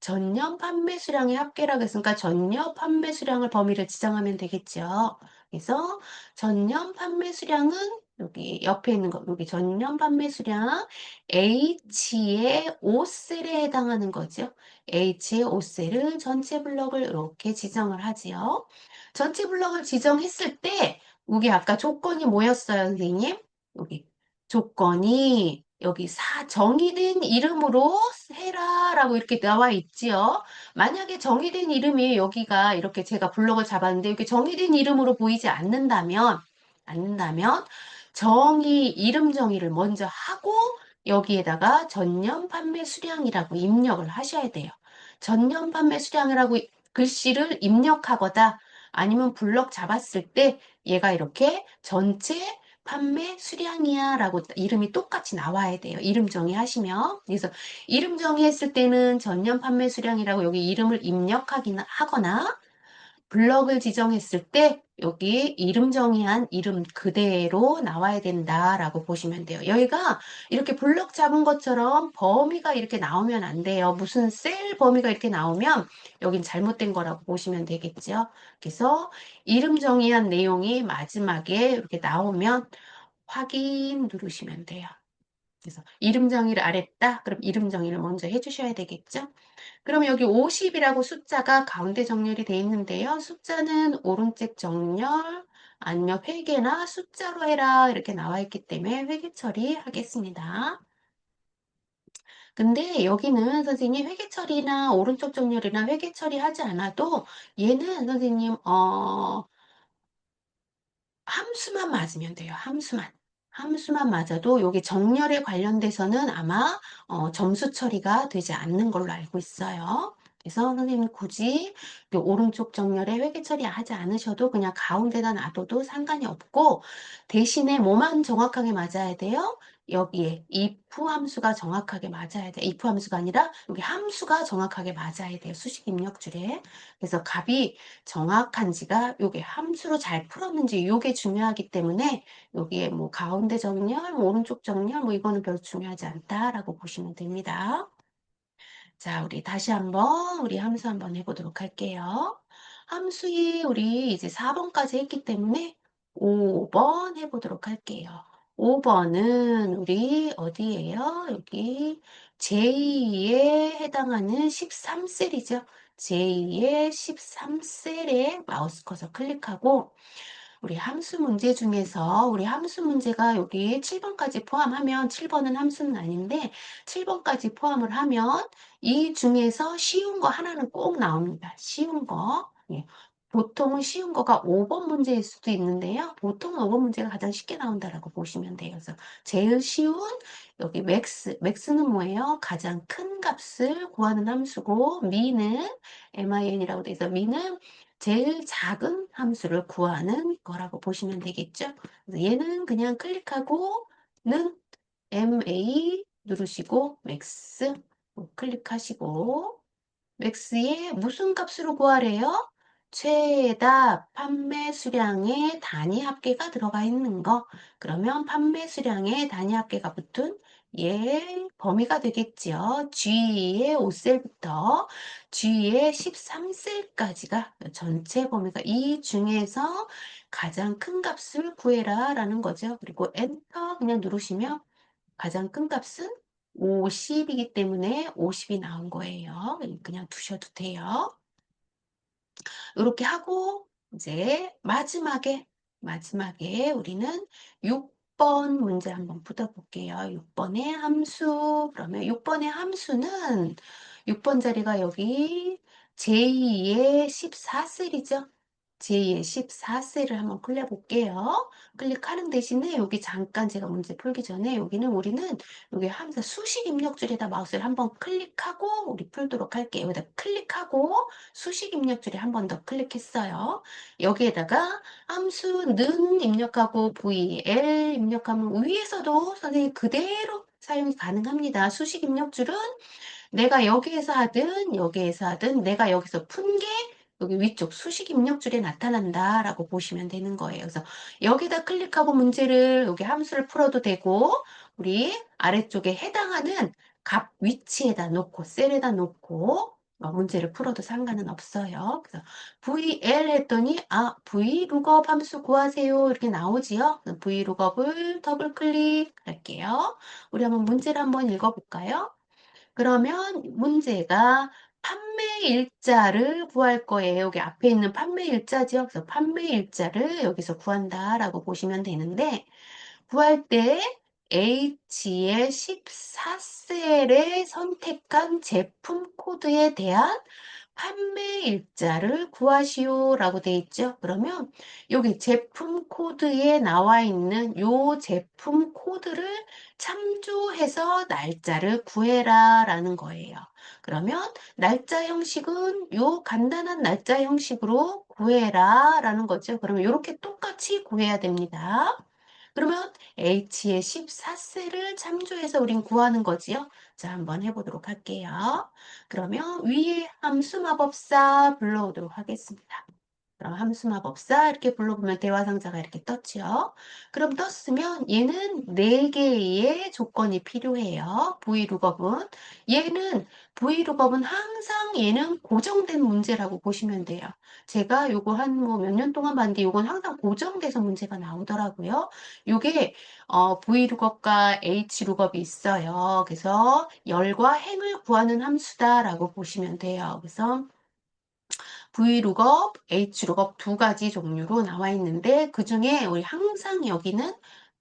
전년 판매 수량의 합계라고 했으니까 전년 판매 수량을 범위를 지정하면 되겠죠. 그래서 전년 판매 수량은 여기 옆에 있는 거 여기 전년 판매 수량 H의 5셀에 해당하는 거죠. H의 5셀을 전체 블럭을 이렇게 지정을 하지요. 전체 블럭을 지정했을 때 여기 아까 조건이 뭐였어요, 선생님? 여기 조건이 여기 정의된 이름으로 해라라고 이렇게 나와 있지요. 만약에 정의된 이름이 여기가 이렇게 제가 블럭을 잡았는데 이렇게 정의된 이름으로 보이지 않는다면 이름 정의를 먼저 하고 여기에다가 전년 판매 수량이라고 입력을 하셔야 돼요. 전년 판매 수량이라고 글씨를 입력하거나 아니면 블럭 잡았을 때 얘가 이렇게 전체 판매 수량이야 라고 이름이 똑같이 나와야 돼요. 이름 정의하시면. 그래서 이름 정의했을 때는 전년 판매 수량이라고 여기 이름을 입력하거나 블럭을 지정했을 때 여기 이름 정의한 이름 그대로 나와야 된다라고 보시면 돼요. 여기가 이렇게 블럭 잡은 것처럼 범위가 이렇게 나오면 안 돼요. 무슨 셀 범위가 이렇게 나오면 여긴 잘못된 거라고 보시면 되겠죠. 그래서 이름 정의한 내용이 마지막에 이렇게 나오면 확인 누르시면 돼요. 그래서 이름 정의를 안 했다? 그럼 이름 정의를 먼저 해주셔야 되겠죠? 그럼 여기 50이라고 숫자가 가운데 정렬이 되어 있는데요. 숫자는 오른쪽 정렬 아니면 회계나 숫자로 해라 이렇게 나와 있기 때문에 회계 처리하겠습니다. 근데 여기는 선생님 회계 처리나 오른쪽 정렬이나 회계 처리하지 않아도 얘는 선생님 함수만 맞으면 돼요. 함수만. 함수만 맞아도 여기 정렬에 관련돼서는 아마 점수 처리가 되지 않는 걸로 알고 있어요. 그래서 선생님 굳이 그 오른쪽 정렬에 회계 처리하지 않으셔도 그냥 가운데다 놔둬도 상관이 없고 대신에 뭐만 정확하게 맞아야 돼요? 여기에 if 함수가 정확하게 맞아야 돼. if 함수가 아니라 여기 함수가 정확하게 맞아야 돼요. 수식 입력줄에. 그래서 값이 정확한지가 요게 함수로 잘 풀었는지 요게 중요하기 때문에 여기에 뭐 가운데 정렬, 뭐 오른쪽 정렬 뭐 이거는 별로 중요하지 않다라고 보시면 됩니다. 자, 우리 다시 한번 우리 함수 한번 해보도록 할게요. 함수에 우리 이제 4번까지 했기 때문에 5번 해보도록 할게요. 5번은 우리 어디예요? 여기 제2에 해당하는 13셀이죠. 제2의 13셀에 마우스 커서 클릭하고 우리 함수 문제 중에서 우리 함수 문제가 여기 7번까지 포함하면 7번은 함수는 아닌데 7번까지 포함을 하면 이 중에서 쉬운 거 하나는 꼭 나옵니다. 쉬운 거. 예. 보통은 쉬운 거가 5번 문제일 수도 있는데요. 보통은 5번 문제가 가장 쉽게 나온다라고 보시면 돼요. 그래서 제일 쉬운 여기 맥스는 뭐예요? 가장 큰 값을 구하는 함수고 미는 min이라고 돼 있어. 미는 제일 작은 함수를 구하는 거라고 보시면 되겠죠. 그래서 얘는 그냥 클릭하고 는 MA 누르시고 맥스 클릭하시고 맥스의 무슨 값으로 구하래요? 최다 판매 수량의 단위 합계가 들어가 있는 거. 그러면 판매 수량의 단위 합계가 붙은 얘 범위가 되겠지요. G의 5셀부터 G의 13셀까지가 전체 범위가 이 중에서 가장 큰 값을 구해라 라는 거죠. 그리고 엔터 그냥 누르시면 가장 큰 값은 50이기 때문에 50이 나온 거예요. 그냥 두셔도 돼요. 이렇게 하고 이제 마지막에 우리는 6번 문제 한번 풀어볼게요. 6번의 함수. 그러면 6번의 함수는 6번 자리가 여기 제2의 14셀이죠. 제2의 14셀을 한번 클릭해볼게요. 클릭하는 대신에 여기 잠깐 제가 문제 풀기 전에 여기는 우리는 여기 함수 수식 입력줄에다 마우스를 한번 클릭하고 우리 풀도록 할게요. 여기다 클릭하고 수식 입력줄에 한 번 더 클릭했어요. 여기에다가 함수 는 입력하고 VL 입력하면 위에서도 선생님 그대로 사용이 가능합니다. 수식 입력줄은 내가 여기에서 하든 내가 여기서 푼 게 여기 위쪽 수식 입력줄에 나타난다라고 보시면 되는 거예요. 그래서 여기다 클릭하고 문제를 여기 함수를 풀어도 되고 우리 아래쪽에 해당하는 값 위치에다 놓고 셀에다 놓고 문제를 풀어도 상관은 없어요. 그래서 VL 했더니 VLOOKUP 함수 구하세요 이렇게 나오지요. VLOOKUP을 더블 클릭할게요. 우리 한번 문제를 한번 읽어볼까요? 그러면 문제가 판매 일자를 구할 거예요. 여기 앞에 있는 판매 일자죠. 그래서 판매 일자를 여기서 구한다라고 보시면 되는데 구할 때 H의 14셀에 선택한 제품 코드에 대한 판매 일자를 구하시오라고 돼 있죠. 그러면 여기 제품 코드에 나와 있는 요 제품 코드를 참조해서 날짜를 구해라 라는 거예요. 그러면 날짜 형식은 요 간단한 날짜 형식으로 구해라 라는 거죠. 그러면 이렇게 똑같이 구해야 됩니다. 그러면 H의 14셀을 참조해서 우린 구하는 거지요. 자, 한번 해보도록 할게요. 그러면 위에 함수 마법사 불러오도록 하겠습니다. 그럼 함수 마법사 이렇게 불러보면 대화 상자가 이렇게 떴죠. 그럼 떴으면 얘는 4개의 조건이 필요해요. V룩업은 항상 얘는 고정된 문제라고 보시면 돼요. 제가 요거 한 뭐 몇 년 동안 봤는데 요건 항상 고정돼서 문제가 나오더라고요. 요게 V룩업과 H룩업이 있어요. 그래서 열과 행을 구하는 함수다라고 보시면 돼요. 그래서 V룩업, H룩업 두 가지 종류로 나와 있는데 그 중에 우리 항상 여기는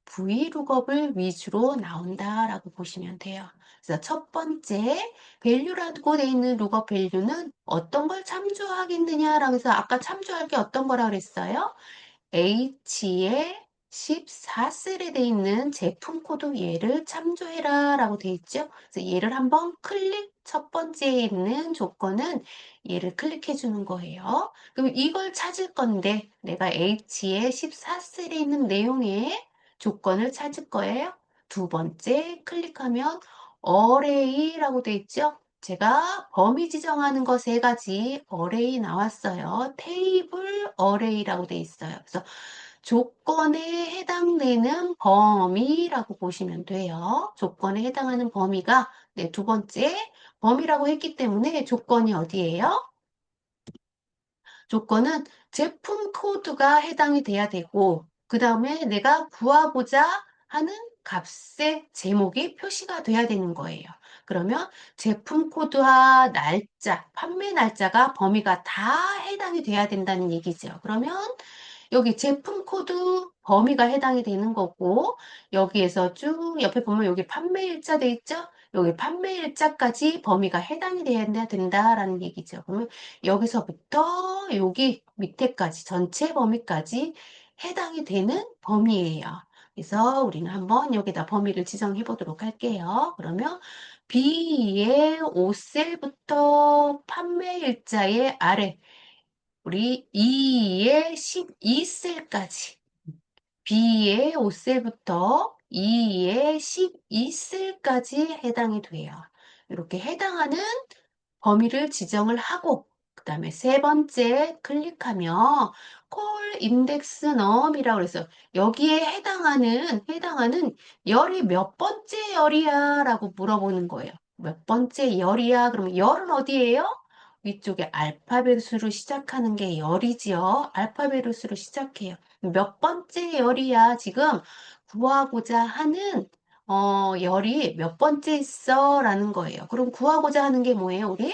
V룩업을 위주로 나온다라고 보시면 돼요. 그래서 첫 번째 밸류라고 되어 있는 룩업 밸류는 어떤 걸 참조하겠느냐라고 해서 아까 참조할 게 어떤 거라 그랬어요? H의 14셀에 돼 있는 제품 코드 얘를 참조해라 라고 돼 있죠. 그래서 얘를 한번 첫 번째에 있는 조건은 얘를 클릭해 주는 거예요. 그럼 이걸 찾을 건데 내가 H의 14셀에 있는 내용의 조건을 찾을 거예요. 두 번째 클릭하면 array라고 돼 있죠. 제가 범위 지정하는 거 세 가지 array 나왔어요. 테이블 array라고 돼 있어요. 그래서 조건에 해당되는 범위라고 보시면 돼요. 조건에 해당하는 범위가 두 번째 범위라고 했기 때문에 조건이 어디예요? 조건은 제품 코드가 해당이 돼야 되고 그 다음에 내가 구하고자 하는 값의 제목이 표시가 돼야 되는 거예요. 그러면 제품 코드와 날짜, 판매 날짜가 범위가 다 해당이 돼야 된다는 얘기죠. 그러면 여기 제품 코드 범위가 해당이 되는 거고 여기에서 쭉 옆에 보면 여기 판매일자 돼 있죠? 여기 판매일자까지 범위가 해당이 돼야 된다라는 얘기죠. 그러면 여기서부터 여기 밑에까지 전체 범위까지 해당이 되는 범위예요. 그래서 우리는 한번 여기다 범위를 지정해 보도록 할게요. 그러면 B의 5셀부터 판매일자의 아래 우리 2의 12셀까지 B의 5셀부터 2의 12셀까지 해당이 돼요. 이렇게 해당하는 범위를 지정을 하고 그다음에 세 번째 클릭하면 콜 인덱스 넘이라고 그래서 여기에 해당하는 열이 몇 번째 열이야라고 물어보는 거예요. 몇 번째 열이야? 그러면 열은 어디예요? 위쪽에 알파벳으로 시작하는 게 열이지요. 알파벳으로 시작해요. 몇 번째 열이야? 지금 구하고자 하는 열이 몇 번째 있어? 라는 거예요. 그럼 구하고자 하는 게 뭐예요, 우리?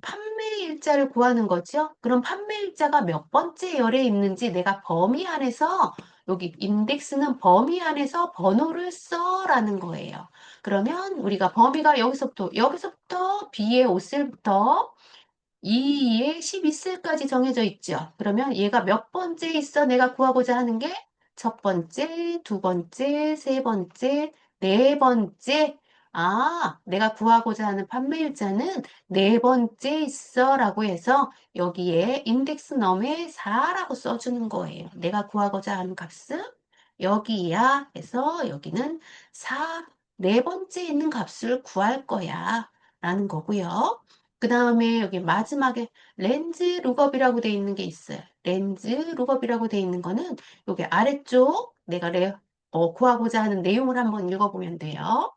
판매일자를 구하는 거죠. 그럼 판매일자가 몇 번째 열에 있는지 내가 범위 안에서 여기 인덱스는 범위 안에서 번호를 써라는 거예요. 그러면 우리가 범위가 여기서부터 B의 5셀부터 2에 12셀까지 정해져 있죠. 그러면 얘가 몇 번째 있어? 내가 구하고자 하는 게 첫 번째, 두 번째, 세 번째, 네 번째. 아, 내가 구하고자 하는 판매일자는 네 번째 있어 라고 해서 여기에 인덱스 넘에 4라고 써주는 거예요. 내가 구하고자 하는 값은 여기야 해서 여기는 4, 네 번째 있는 값을 구할 거야 라는 거고요. 그 다음에 여기 마지막에 렌즈 룩업이라고 돼 있는 게 있어요. 렌즈 룩업이라고 돼 있는 거는 여기 아래쪽 내가 구하고자 하는 내용을 한번 읽어보면 돼요.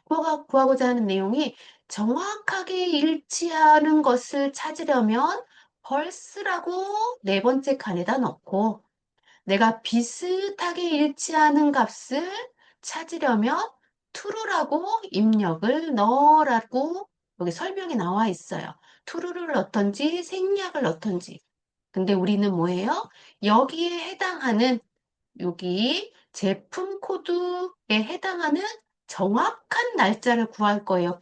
구하고자 하는 내용이 정확하게 일치하는 것을 찾으려면 벌스라고 네 번째 칸에다 넣고 내가 비슷하게 일치하는 값을 찾으려면 true라고 입력을 넣으라고 여기 설명이 나와 있어요. true를 넣던지 생략을 넣던지. 근데 우리는 뭐예요? 여기에 해당하는 여기 제품 코드에 해당하는 정확한 날짜를 구할 거예요.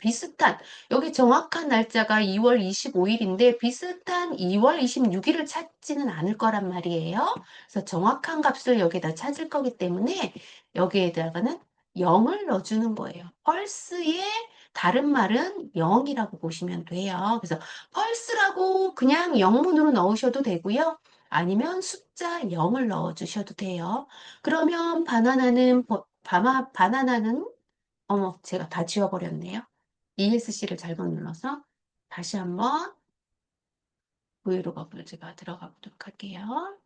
여기 정확한 날짜가 2월 25일인데 비슷한 2월 26일을 찾지는 않을 거란 말이에요. 그래서 정확한 값을 여기다 찾을 거기 때문에 여기에다가는 0을 넣어주는 거예요. 펄스의 다른 말은 0이라고 보시면 돼요. 그래서 펄스라고 그냥 영문으로 넣으셔도 되고요. 아니면 숫자 0을 넣어주셔도 돼요. 그러면 바나나는, 어머, 제가 다 지워버렸네요. ESC를 잘못 눌러서 다시 한번 브이로그를 제가 들어가 보도록 할게요.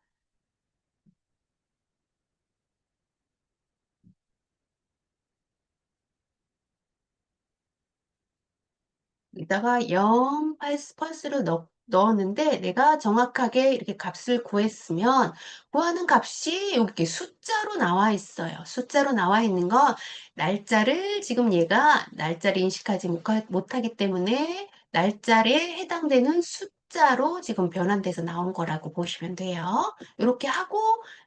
여기다가 0 펄스를 넣었는데 내가 정확하게 이렇게 값을 구했으면 구하는 값이 여기 이렇게 숫자로 나와 있어요. 숫자로 나와 있는 거 날짜를 지금 얘가 날짜를 인식하지 못하기 때문에 날짜에 해당되는 숫자로 지금 변환돼서 나온 거라고 보시면 돼요. 이렇게 하고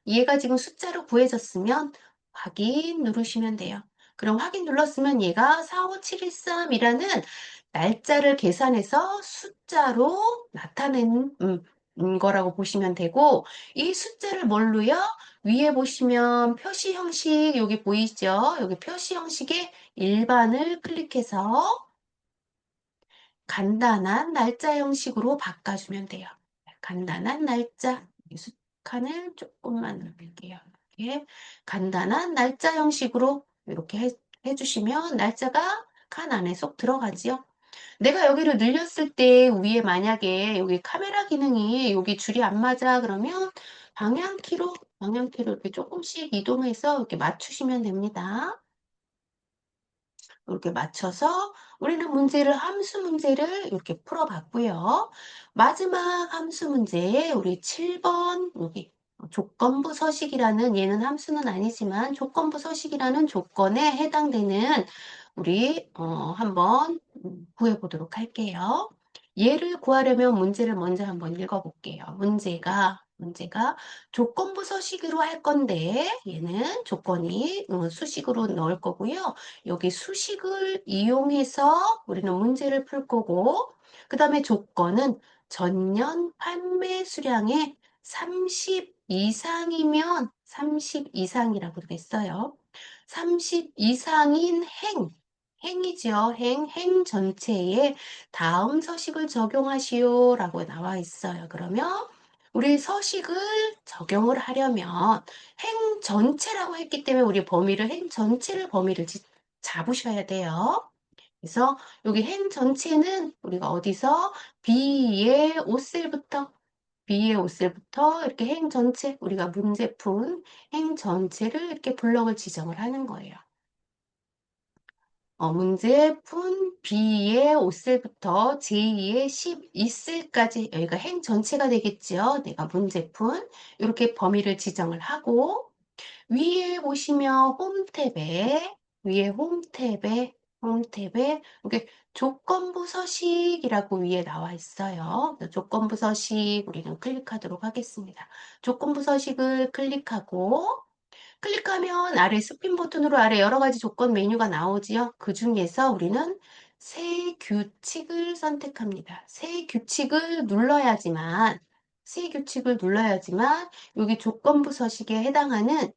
얘가 지금 숫자로 구해졌으면 확인 누르시면 돼요. 그럼 확인 눌렀으면 얘가 45713이라는 날짜를 계산해서 숫자로 나타낸 거라고 보시면 되고 이 숫자를 뭘로요? 위에 보시면 표시 형식 여기 보이죠? 여기 표시 형식의 일반을 클릭해서 간단한 날짜 형식으로 바꿔주면 돼요. 간단한 날짜 칸을 조금만 넓힐게요. 이렇게 간단한 날짜 형식으로 이렇게 해주시면 날짜가 칸 안에 쏙 들어가지요. 내가 여기를 늘렸을 때 위에 만약에 여기 카메라 기능이 여기 줄이 안 맞아 그러면 방향키로 이렇게 조금씩 이동해서 이렇게 맞추시면 됩니다. 이렇게 맞춰서 우리는 함수 문제를 이렇게 풀어봤고요. 마지막 함수 문제 우리 7번 여기 조건부 서식이라는 얘는 함수는 아니지만 조건부 서식이라는 조건에 해당되는 우리 한번 구해보도록 할게요. 얘를 구하려면 문제를 먼저 한번 읽어볼게요. 문제가 조건부 서식으로 할 건데 얘는 조건이 수식으로 넣을 거고요. 여기 수식을 이용해서 우리는 문제를 풀 거고, 그 다음에 조건은 전년 판매 수량의 30 이상이면 30 이상이라고 그랬어요. 30 이상인 행이죠. 행 전체에 다음 서식을 적용하시오 라고 나와 있어요. 그러면 우리 서식을 적용을 하려면 행 전체라고 했기 때문에 우리 행 전체를 범위를 잡으셔야 돼요. 그래서 여기 행 전체는 우리가 어디서 B의 5셀부터 이렇게 행 전체, 우리가 문제 푼 행 전체를 이렇게 블럭을 지정을 하는 거예요. 문제 푼 B의 5셀부터 J의 12셀까지 여기가 행 전체가 되겠죠. 내가 문제 푼 이렇게 범위를 지정을 하고 위에 보시면 위에 홈탭에 이게 조건부 서식이라고 위에 나와 있어요. 그래서 조건부 서식 우리는 클릭하도록 하겠습니다. 조건부 서식을 클릭하면 아래 스핀 버튼으로 아래 여러 가지 조건 메뉴가 나오지요. 그 중에서 우리는 새 규칙을 선택합니다. 새 규칙을 눌러야지만 여기 조건부 서식에 해당하는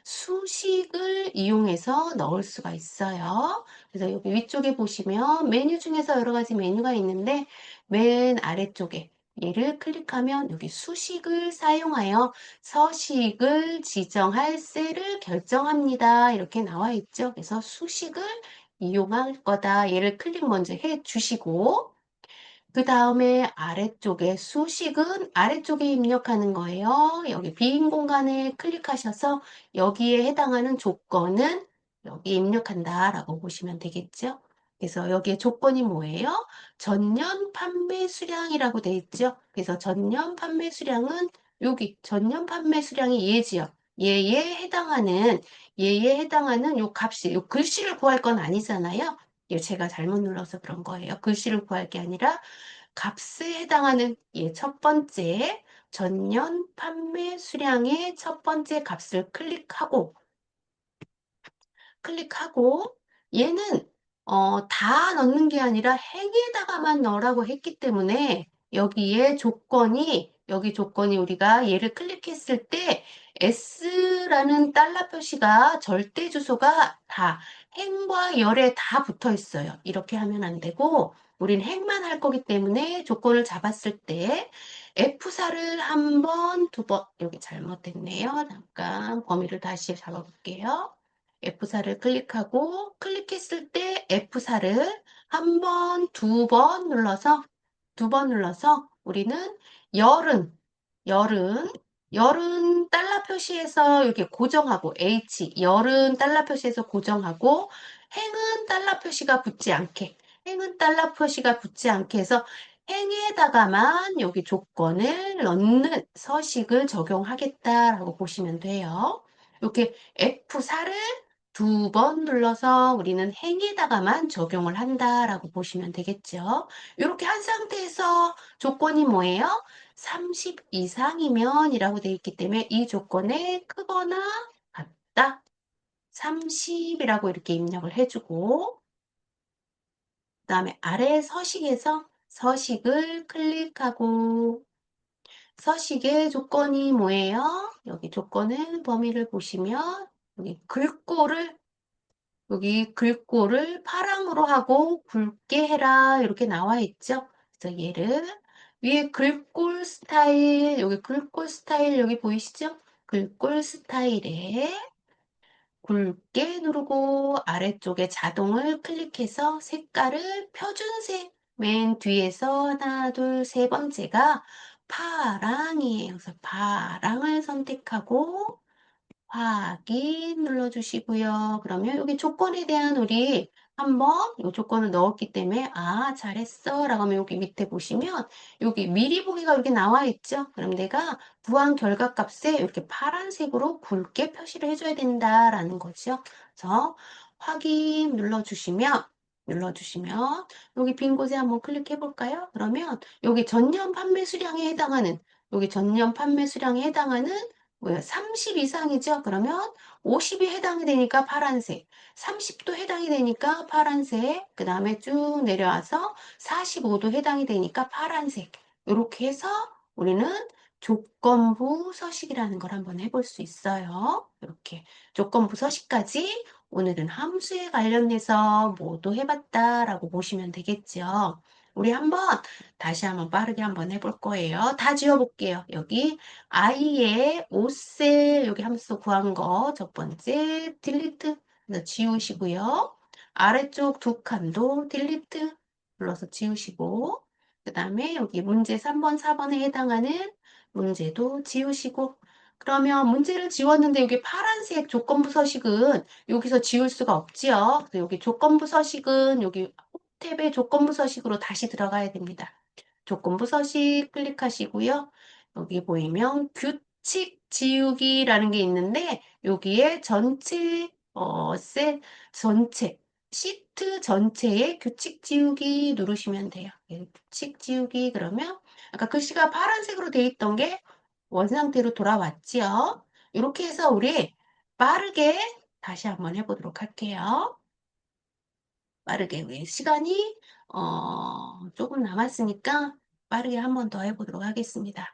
수식을 이용해서 넣을 수가 있어요. 그래서 여기 위쪽에 보시면 메뉴 중에서 여러 가지 메뉴가 있는데 맨 아래쪽에 얘를 클릭하면 여기 수식을 사용하여 서식을 지정할 셀을 결정합니다. 이렇게 나와 있죠. 그래서 수식을 이용할 거다. 얘를 클릭 먼저 해 주시고 그 다음에 아래쪽에 수식은 아래쪽에 입력하는 거예요. 여기 빈 공간에 클릭하셔서 여기에 해당하는 조건은 여기 입력한다라고 보시면 되겠죠. 그래서 여기에 조건이 뭐예요? 전년 판매 수량이라고 돼 있죠. 그래서 전년 판매 수량은 여기 전년 판매 수량이 얘지요. 얘에 해당하는 요 값이 요 글씨를 구할 건 아니잖아요. 이거 제가 잘못 눌러서 그런 거예요. 글씨를 구할 게 아니라 값에 해당하는 첫 번째 전년 판매 수량의 첫 번째 값을 클릭하고 얘는 다 넣는 게 아니라 행에다가만 넣으라고 했기 때문에 여기 조건이 우리가 얘를 클릭했을 때 S라는 달러 표시가 절대 주소가 다 행과 열에 다 붙어 있어요. 이렇게 하면 안 되고 우린 행만 할 거기 때문에 조건을 잡았을 때 F4를 한 번, 두 번, 여기 잘못됐네요. 잠깐 범위를 다시 잡아볼게요. F4를 클릭했을 때 F4를 한 번, 두 번 눌러서 우리는 열은, 열은, 열은 달러 표시에서 이렇게 고정하고, 열은 달러 표시에서 고정하고, 행은 달러 표시가 붙지 않게 해서 행에다가만 여기 조건을 넣는 서식을 적용하겠다라고 보시면 돼요. 이렇게 F4를 두 번 눌러서 우리는 행에다가만 적용을 한다라고 보시면 되겠죠. 이렇게 한 상태에서 조건이 뭐예요? 30 이상이면 이라고 되어 있기 때문에 이 조건에 크거나 같다. 30이라고 이렇게 입력을 해주고 그 다음에 아래 서식에서 서식을 클릭하고 서식의 조건이 뭐예요? 여기 조건은 범위를 보시면 여기 글꼴을 파랑으로 하고 굵게 해라 이렇게 나와 있죠. 그래서 얘를 위에 글꼴 스타일 여기 보이시죠? 글꼴 스타일에 굵게 누르고 아래쪽에 자동을 클릭해서 색깔을 표준색 맨 뒤에서 하나, 둘, 세 번째가 파랑이에요. 그래서 파랑을 선택하고 확인 눌러주시고요. 그러면 여기 조건에 대한 우리 한번 이 조건을 넣었기 때문에 잘했어 라고 하면 여기 밑에 보시면 여기 미리 보기가 이렇게 나와 있죠. 그럼 내가 구한 결과값에 이렇게 파란색으로 굵게 표시를 해줘야 된다라는 거죠. 그래서 확인 눌러주시면 여기 빈 곳에 한번 클릭해 볼까요? 그러면 여기 전년 판매 수량에 해당하는 뭐야? 30 이상이죠? 그러면 50이 해당이 되니까 파란색, 30도 해당이 되니까 파란색, 그 다음에 쭉 내려와서 45도 해당이 되니까 파란색. 이렇게 해서 우리는 조건부 서식이라는 걸 한번 해볼 수 있어요. 이렇게 조건부 서식까지 오늘은 함수에 관련해서 모두 해봤다라고 보시면 되겠죠. 우리 다시 한번 빠르게 한번 해볼 거예요. 다 지워볼게요. 여기 i의 5셀 여기 함수 구한 거 첫 번째 딜리트 지우시고요. 아래쪽 두 칸도 딜리트 눌러서 지우시고, 그 다음에 여기 문제 3번, 4번에 해당하는 문제도 지우시고, 그러면 문제를 지웠는데 여기 파란색 조건부 서식은 여기서 지울 수가 없지요. 그래서 여기 조건부 서식은 여기 탭에 조건부 서식으로 다시 들어가야 됩니다. 조건부 서식 클릭하시고요. 여기 보이면 규칙 지우기라는 게 있는데 여기에 전체 전체 시트 전체에 규칙 지우기 누르시면 돼요. 예, 규칙 지우기 그러면 아까 글씨가 파란색으로 돼 있던 게 원상태로 돌아왔지요. 이렇게 해서 우리 빠르게 다시 한번 해보도록 할게요. 빠르게 우리 시간이 조금 남았으니까 빠르게 한 번 더 해보도록 하겠습니다.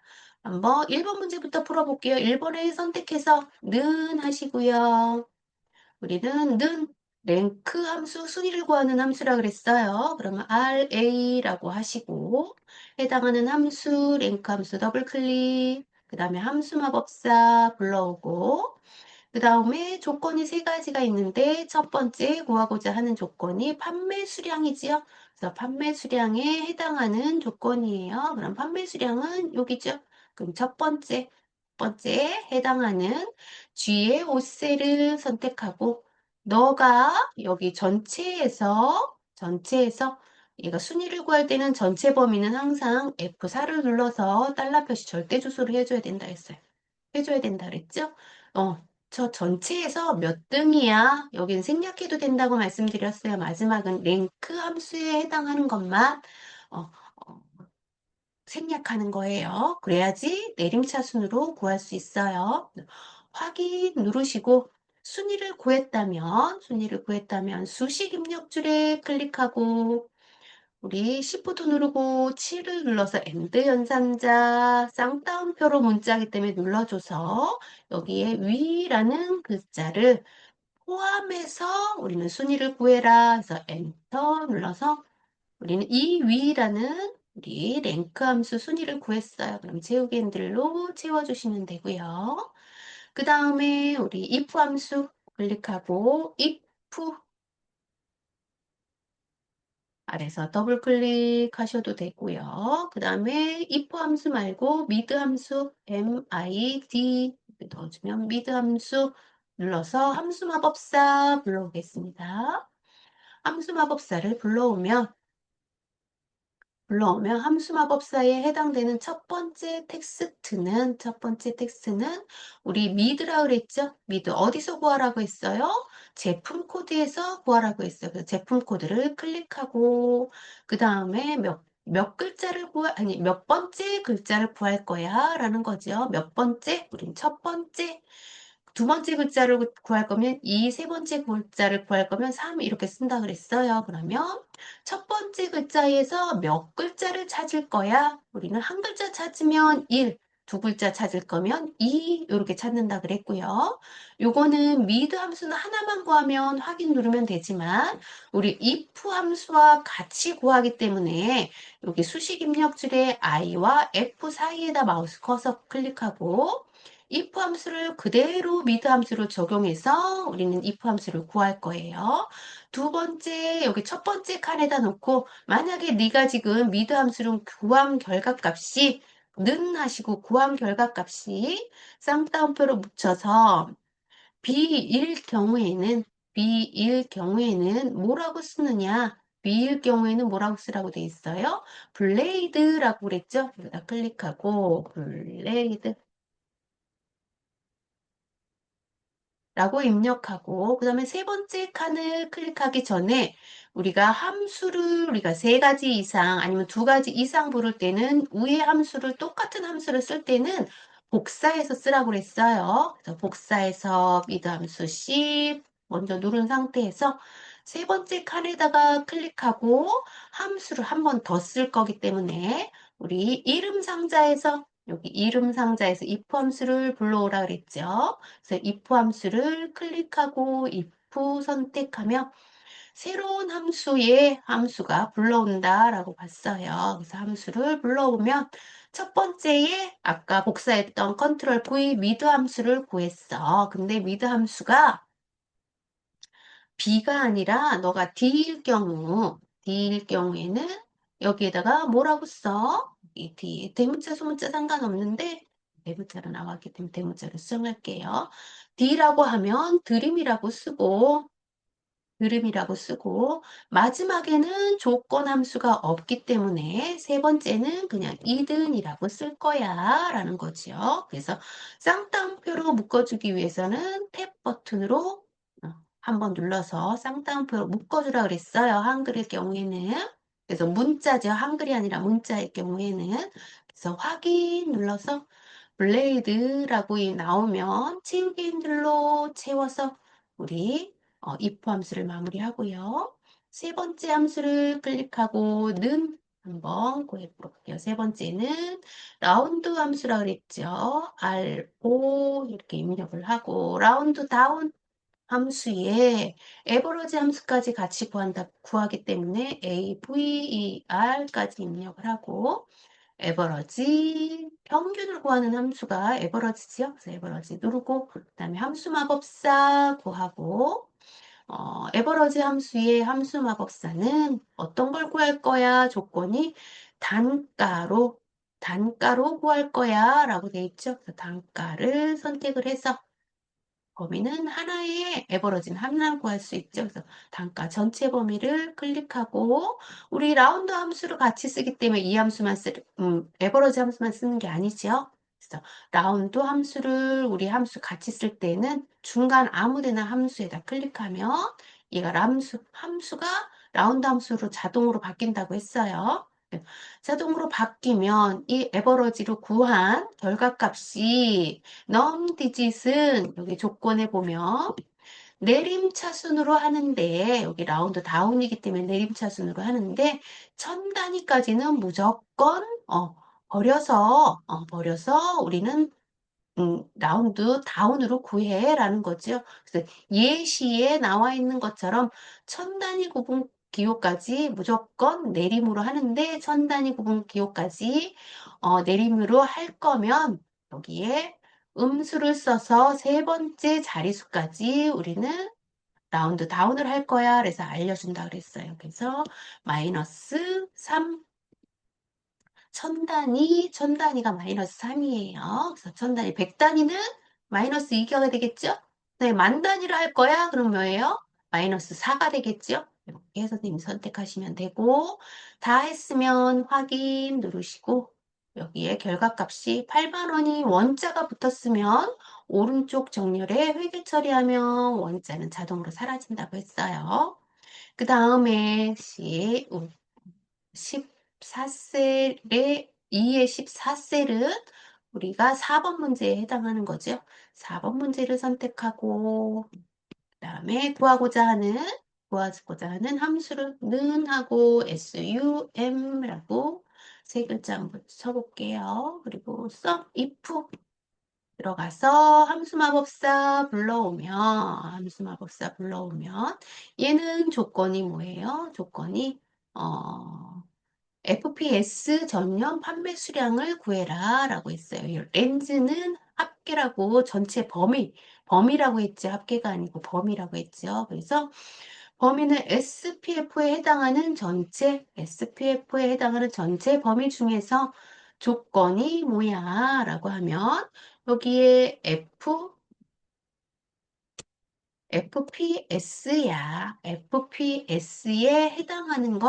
한번 1번 문제부터 풀어볼게요. 1번에 선택해서 는 하시고요. 우리는 는 랭크 함수 순위를 구하는 함수라 그랬어요. 그러면 RA라고 하시고 해당하는 함수 랭크 함수 더블 클릭 그 다음에 함수 마법사 불러오고 그 다음에 조건이 세 가지가 있는데 첫 번째 구하고자 하는 조건이 판매 수량이지요. 그래서 판매 수량에 해당하는 조건이에요. 그럼 판매 수량은 여기죠. 그럼 첫 번째 해당하는 G의 5셀을 선택하고 너가 여기 전체에서 얘가 순위를 구할 때는 전체 범위는 항상 F4를 눌러서 달러 표시 절대 주소를 해줘야 된다 했어요. 해줘야 된다 그랬죠? 저 전체에서 몇 등이야? 여기는 생략해도 된다고 말씀드렸어요. 마지막은 랭크 함수에 해당하는 것만 어, 어, 생략하는 거예요. 그래야지 내림차순으로 구할 수 있어요. 확인 누르시고 순위를 구했다면 수식 입력줄에 클릭하고 우리 Shift 누르고 7을 눌러서 엔드 연산자 쌍따옴표로 문자기 때문에 눌러줘서 여기에 위라는 글자를 포함해서 우리는 순위를 구해라 해서 엔터 눌러서 우리는 이 위라는 우리 랭크 함수 순위를 구했어요. 그럼 채우기 핸들로 채워주시면 되고요. 그 다음에 우리 if 함수 클릭하고 if 아래서 더블 클릭하셔도 되고요. 그 다음에 if 함수 말고 mid 함수 mid 넣어주면 mid 함수 눌러서 함수 마법사 불러오겠습니다. 함수 마법사를 불러오면 함수 마법사에 해당되는 첫 번째 텍스트는 우리 미드라 그랬죠? 미드 어디서 구하라고 했어요? 제품 코드에서 구하라고 했어요. 그래서 제품 코드를 클릭하고 그 다음에 몇 번째 글자를 구할 거야 라는 거죠. 몇 번째? 우린 첫 번째. 두 번째 글자를 구할 거면 2, 세 번째 글자를 구할 거면 3 이렇게 쓴다 그랬어요. 그러면 첫 번째 글자에서 몇 글자를 찾을 거야? 우리는 한 글자 찾으면 1, 두 글자 찾을 거면 2 이렇게 찾는다 그랬고요. 요거는 미드 함수는 하나만 구하면 확인 누르면 되지만 우리 if 함수와 같이 구하기 때문에 여기 수식 입력줄에 i와 f 사이에다 마우스 커서 클릭하고 if 함수를 그대로 mid 함수로 적용해서 우리는 if 함수를 구할 거예요. 두 번째, 여기 첫 번째 칸에다 놓고 만약에 네가 지금 mid 함수를 구한 결과값이 는 하시고 구한 결과값이 쌍따옴표로 묻혀서 B일 경우에는 뭐라고 쓰느냐? B일 경우에는 뭐라고 쓰라고 돼 있어요? 블레이드라고 그랬죠? 여기다 클릭하고 블레이드 라고 입력하고 그 다음에 세 번째 칸을 클릭하기 전에 우리가 세 가지 이상 아니면 두 가지 이상 부를 때는 위의 함수를 똑같은 함수를 쓸 때는 복사해서 쓰라고 그랬어요. 그래서 복사해서 미드 함수 C 먼저 누른 상태에서 세 번째 칸에다가 클릭하고 함수를 한 번 더 쓸 거기 때문에 우리 이름 상자에서 여기 이름 상자에서 if 함수를 불러오라 그랬죠. 그래서 if 함수를 클릭하고 if 선택하면 새로운 함수의 함수가 불러온다라고 봤어요. 그래서 함수를 불러오면 첫 번째에 아까 복사했던 컨트롤 V 미드 함수를 구했어. 근데 미드 함수가 B가 아니라 너가 D일 경우에는 여기에다가 뭐라고 써? 이 D, 대문자, 소문자 상관없는데 대문자로 나왔기 때문에 대문자로 수정할게요. D라고 하면 드림이라고 쓰고 마지막에는 조건 함수가 없기 때문에 세 번째는 그냥 이든이라고 쓸 거야 라는 거죠. 그래서 쌍따옴표로 묶어주기 위해서는 탭 버튼으로 한번 눌러서 쌍따옴표로 묶어주라 그랬어요. 한글일 경우에는. 그래서 문자죠. 한글이 아니라 문자일 경우에는. 그래서 확인 눌러서 블레이드라고 나오면 채우기 힘들로 채워서 우리 if 함수를 마무리하고요. 세 번째 함수를 클릭하고 는 한번 구해볼게요. 세 번째는 라운드 함수라 그랬죠. RO 이렇게 입력을 하고 라운드 다운 함수에 에버러지 함수까지 같이 구하기 때문에 AVER까지 입력을 하고 에버러지 평균을 구하는 함수가 에버러지죠. 그래서 에버러지 누르고 그다음에 함수 마법사 구하고 에버러지 함수의 함수 마법사는 어떤 걸 구할 거야? 조건이 단가로 구할 거야 라고 돼 있죠. 그래서 단가를 선택을 해서 범위는 하나의 에버러지는 하나를 구할 수 있죠. 그래서 단가 전체 범위를 클릭하고 우리 라운드 함수를 같이 쓰기 때문에 이 함수만 에버러지 함수만 쓰는 게 아니죠. 그래서 라운드 함수를 우리 함수 같이 쓸 때는 중간 아무데나 함수에다 클릭하면 얘가 함수가 라운드 함수로 자동으로 바뀐다고 했어요. 자동으로 바뀌면 이 에버러지로 구한 결과값이 넘디짓은 여기 조건에 보면 내림차순으로 하는데 여기 라운드 다운이기 때문에 내림차순으로 하는데 천 단위까지는 무조건 버려서 우리는 라운드 다운으로 구해라는 거죠. 그래서 예시에 나와 있는 것처럼 천 단위 구분 기호까지 무조건 내림으로 하는데 천 단위 구분 기호까지 내림으로 할 거면 여기에 음수를 써서 세 번째 자리수까지 우리는 라운드 다운을 할 거야. 그래서 알려준다 그랬어요. 그래서 마이너스 3 천 단위가 마이너스 3이에요. 그래서 천 단위, 100단위는 마이너스 2가 되겠죠? 네, 만 단위로 할 거야? 그럼 뭐예요? 마이너스 4가 되겠죠? 이렇게 해서 님 선택하시면 되고, 다 했으면 확인 누르시고, 여기에 결과값이 8만 원이 원자가 붙었으면 오른쪽 정렬에 회계 처리하면 원자는 자동으로 사라진다고 했어요. 그 다음에 14셀의 2의 14셀은 우리가 4번 문제에 해당하는 거죠. 4번 문제를 선택하고 그다음에 구하고자 하는 함수를 는 하고 sum라고 세 글자 한번 쳐볼게요. 그리고 if 들어가서 함수 마법사 불러오면 얘는 조건이 뭐예요? 조건이 FPS 전년 판매 수량을 구해라 라고 했어요. 이 렌즈는 합계라고 전체 범위라고 했죠. 합계가 아니고 범위라고 했죠. 그래서 범위는 SPF에 해당하는 전체 범위 중에서 조건이 뭐야 라고 하면 여기에 FPS야. FPS에 해당하는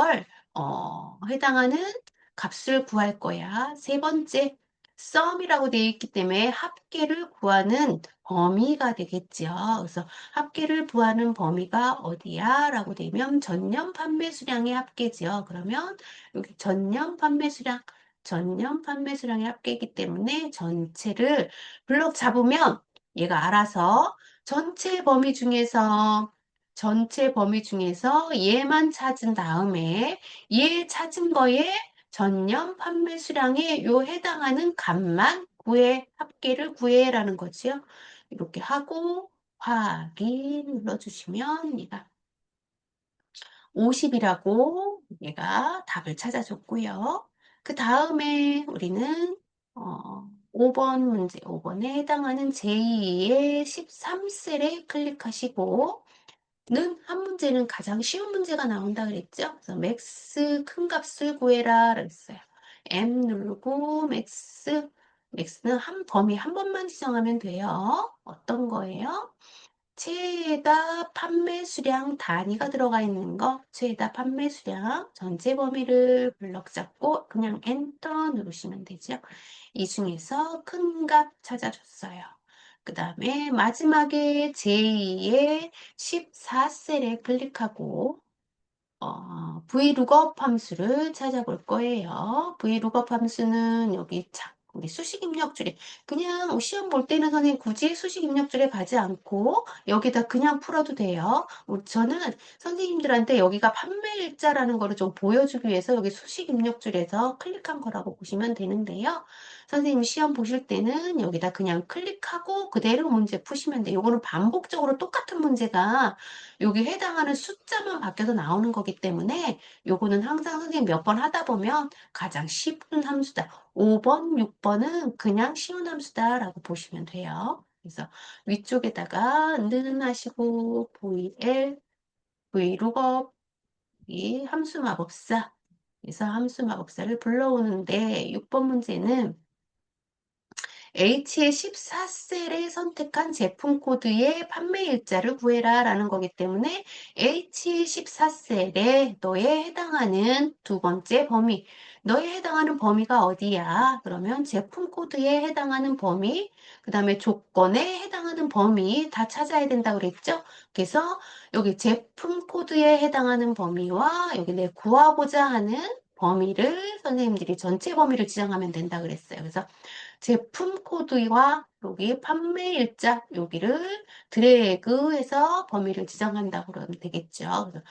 값을 구할 거야. 세 번째, sum이라고 되어 있기 때문에 합계를 구하는 범위가 되겠죠. 그래서 합계를 구하는 범위가 어디야? 라고 되면 전년 판매 수량의 합계죠. 그러면 여기 전년 판매 수량의 합계이기 때문에 전체를 블록 잡으면 얘가 알아서 전체 범위 중에서 얘만 찾은 다음에 얘 찾은 거에 전년 판매 수량에 요 해당하는 값만 합계를 구해라는 거지요. 이렇게 하고 확인 눌러주시면 얘가 50이라고 얘가 답을 찾아줬고요. 그 다음에 우리는 5번 문제, 5번에 해당하는 제2의 13셀에 클릭하시고 한 문제는 가장 쉬운 문제가 나온다 그랬죠? 그래서 맥스 큰 값을 구해라 그랬어요. M 누르고 맥스는 범위 한 번만 지정하면 돼요. 어떤 거예요? 최다 판매 수량 단위가 들어가 있는 거, 최다 판매 수량, 전체 범위를 블럭 잡고 그냥 엔터 누르시면 되죠. 이 중에서 큰 값 찾아줬어요. 그 다음에 마지막에 제2의 14셀에 클릭하고 VLOOKUP 함수를 찾아볼 거예요. VLOOKUP 함수는 여기 우리 수식 입력줄에 그냥 시험 볼 때는 선생님 굳이 수식 입력줄에 가지 않고 여기다 그냥 풀어도 돼요. 저는 선생님들한테 여기가 판매일자라는 거를 좀 보여주기 위해서 여기 수식 입력줄에서 클릭한 거라고 보시면 되는데요. 선생님 시험 보실 때는 여기다 그냥 클릭하고 그대로 문제 푸시면 돼요. 이거는 반복적으로 똑같은 문제가 여기 해당하는 숫자만 바뀌어서 나오는 거기 때문에 요거는 항상 선생님 몇 번 하다 보면 가장 쉬운 함수다. 5번, 6번은 그냥 쉬운 함수다라고 보시면 돼요. 그래서 위쪽에다가 는 하시고 VLOOKUP 이 함수 마법사 그래서 함수 마법사를 불러오는데 6번 문제는 H의 14셀에 선택한 제품 코드의 판매 일자를 구해라 라는 거기 때문에 H의 14셀에 너에 해당하는 두 번째 범위, 너에 해당하는 범위가 어디야? 그러면 제품 코드에 해당하는 범위, 그 다음에 조건에 해당하는 범위 다 찾아야 된다 그랬죠? 그래서 여기 제품 코드에 해당하는 범위와 여기 내 구하고자 하는 범위를 선생님들이 전체 범위를 지정하면 된다 그랬어요. 그래서 제품 코드와 여기 판매 일자 여기를 드래그해서 범위를 지정한다고 그러면 되겠죠. 그래서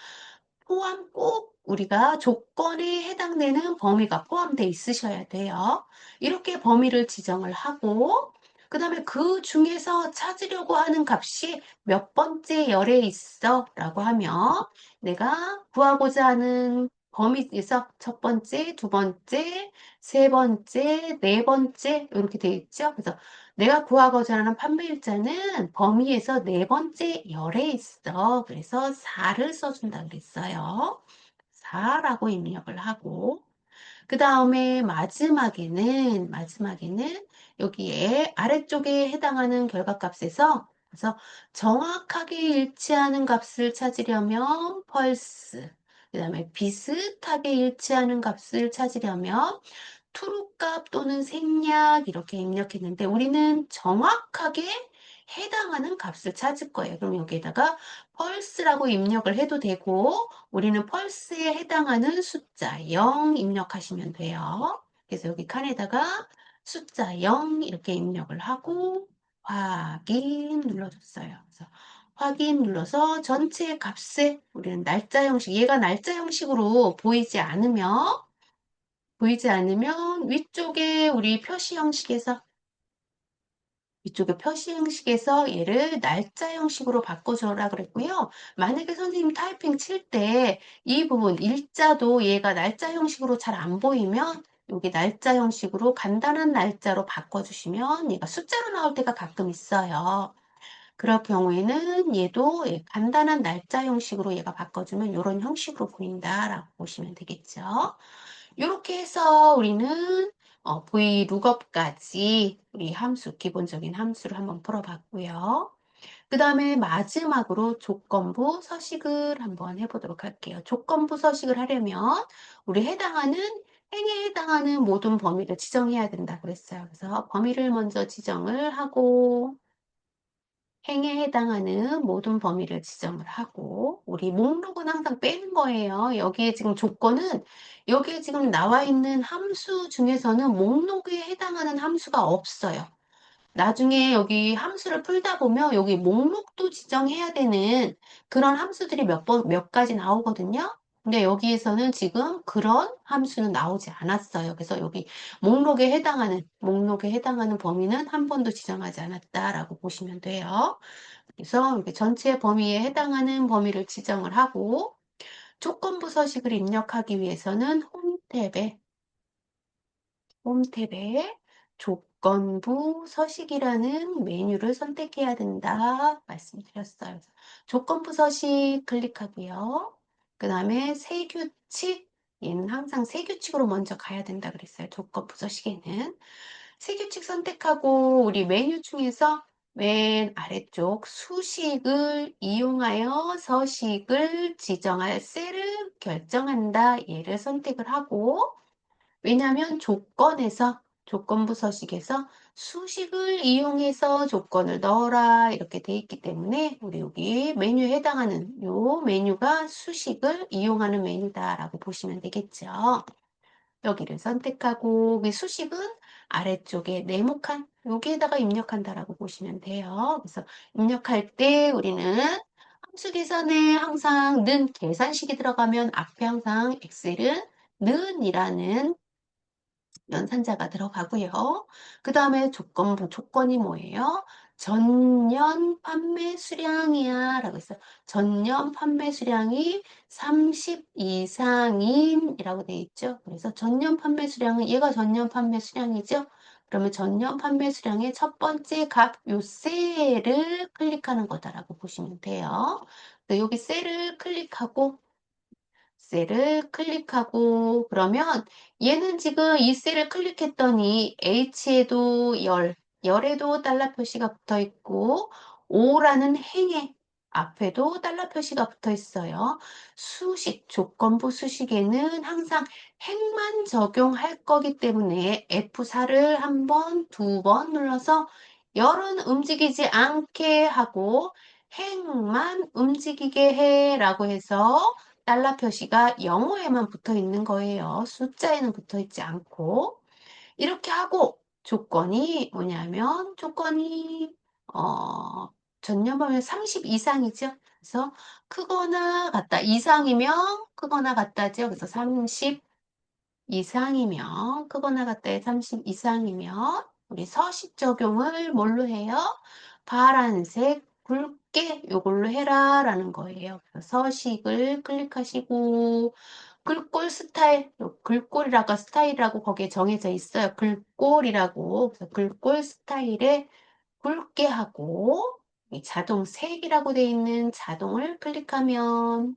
포함 꼭 우리가 조건에 해당되는 범위가 포함되어 있으셔야 돼요. 이렇게 범위를 지정을 하고 그 다음에 그 중에서 찾으려고 하는 값이 몇 번째 열에 있어 라고 하면 내가 구하고자 하는 범위에서 첫 번째, 두 번째, 세 번째, 네 번째 이렇게 되어 있죠. 그래서 내가 구하고자 하는 판매일자는 범위에서 네 번째 열에 있어. 그래서 4를 써준다 그랬어요. 4라고 입력을 하고 그 다음에 마지막에는 여기에 아래쪽에 해당하는 결과값에서 그래서 정확하게 일치하는 값을 찾으려면 펄스, 그 다음에 비슷하게 일치하는 값을 찾으려면 투루값 또는 생략 이렇게 입력했는데 우리는 정확하게 해당하는 값을 찾을 거예요. 그럼 여기에다가 펄스라고 입력을 해도 되고 우리는 펄스에 해당하는 숫자 0 입력하시면 돼요. 그래서 여기 칸에다가 숫자 0 이렇게 입력을 하고 확인 눌러줬어요. 그래서 확인 눌러서 전체 값에 우리는 날짜 형식, 얘가 날짜 형식으로 보이지 않으면 위쪽에 표시 형식에서 얘를 날짜 형식으로 바꿔줘라 그랬고요. 만약에 선생님 타이핑 칠 때 이 부분 일자도 얘가 날짜 형식으로 잘 안 보이면 여기 날짜 형식으로 간단한 날짜로 바꿔주시면 얘가 숫자로 나올 때가 가끔 있어요. 그럴 경우에는 얘도 간단한 날짜 형식으로 얘가 바꿔주면 이런 형식으로 보인다라고 보시면 되겠죠. 이렇게 해서 우리는 VLOOKUP까지 우리 기본적인 함수를 한번 풀어봤고요. 그 다음에 마지막으로 조건부 서식을 한번 해보도록 할게요. 조건부 서식을 하려면 우리 행에 해당하는 모든 범위를 지정해야 된다고 그랬어요. 그래서 범위를 먼저 지정을 하고 행에 해당하는 모든 범위를 지정을 하고 우리 목록은 항상 빼는 거예요. 여기에 지금 나와 있는 함수 중에서는 목록에 해당하는 함수가 없어요. 나중에 여기 함수를 풀다 보면 여기 목록도 지정해야 되는 그런 함수들이 몇 가지 나오거든요. 근데 여기에서는 지금 그런 함수는 나오지 않았어요. 그래서 여기 목록에 해당하는 범위는 한 번도 지정하지 않았다라고 보시면 돼요. 그래서 이렇게 전체 범위에 해당하는 범위를 지정을 하고 조건부 서식을 입력하기 위해서는 홈 탭에 조건부 서식이라는 메뉴를 선택해야 된다 말씀드렸어요. 그래서 조건부 서식 클릭하고요. 그 다음에 세규칙, 얘는 항상 세규칙으로 먼저 가야 된다 그랬어요. 조건부 서식에는. 세규칙 선택하고 우리 메뉴 중에서 맨 아래쪽 수식을 이용하여 서식을 지정할 셀을 결정한다. 얘를 선택을 하고, 왜냐하면 조건부 서식에서 수식을 이용해서 조건을 넣어라 이렇게 돼 있기 때문에 우리 여기 메뉴에 해당하는 요 메뉴가 수식을 이용하는 메뉴다라고 보시면 되겠죠. 여기를 선택하고 그 수식은 아래쪽에 네모칸 여기에다가 입력한다라고 보시면 돼요. 그래서 입력할 때 우리는 함수 계산에 항상 는 계산식이 들어가면 앞에 항상 엑셀은 는이라는 연산자가 들어가고요. 그 다음에 조건이 뭐예요? 전년 판매 수량이야 라고 했어요. 전년 판매 수량이 30 이상인 이라고 되어 있죠. 그래서 전년 판매 수량은 얘가 전년 판매 수량이죠. 그러면 전년 판매 수량의 첫 번째 값, 요 셀을 클릭하는 거다라고 보시면 돼요. 여기 셀을 클릭하고 그러면 얘는 지금 이 셀을 클릭했더니 H에도 열에도 달러 표시가 붙어 있고 O라는 행에 앞에도 달러 표시가 붙어 있어요. 조건부 수식에는 항상 행만 적용할 거기 때문에 F4를 한 번, 두 번 눌러서 열은 움직이지 않게 하고 행만 움직이게 해 라고 해서 달러 표시가 영어에만 붙어 있는 거예요. 숫자에는 붙어 있지 않고. 이렇게 하고 조건이 뭐냐면 전년도면 30 이상이죠. 그래서 크거나 같다. 이상이면 크거나 같다죠. 그래서 30 이상이면 크거나 같다에 30 이상이면 우리 서식 적용을 뭘로 해요? 파란색 굵게 요걸로 해라 라는 거예요. 그래서 서식을 클릭하시고 글꼴 스타일, 글꼴이라고 스타일이라고 거기에 정해져 있어요. 글꼴이라고. 그래서 글꼴 스타일에 굵게 하고 이 자동 색이라고 되어 있는 자동을 클릭하면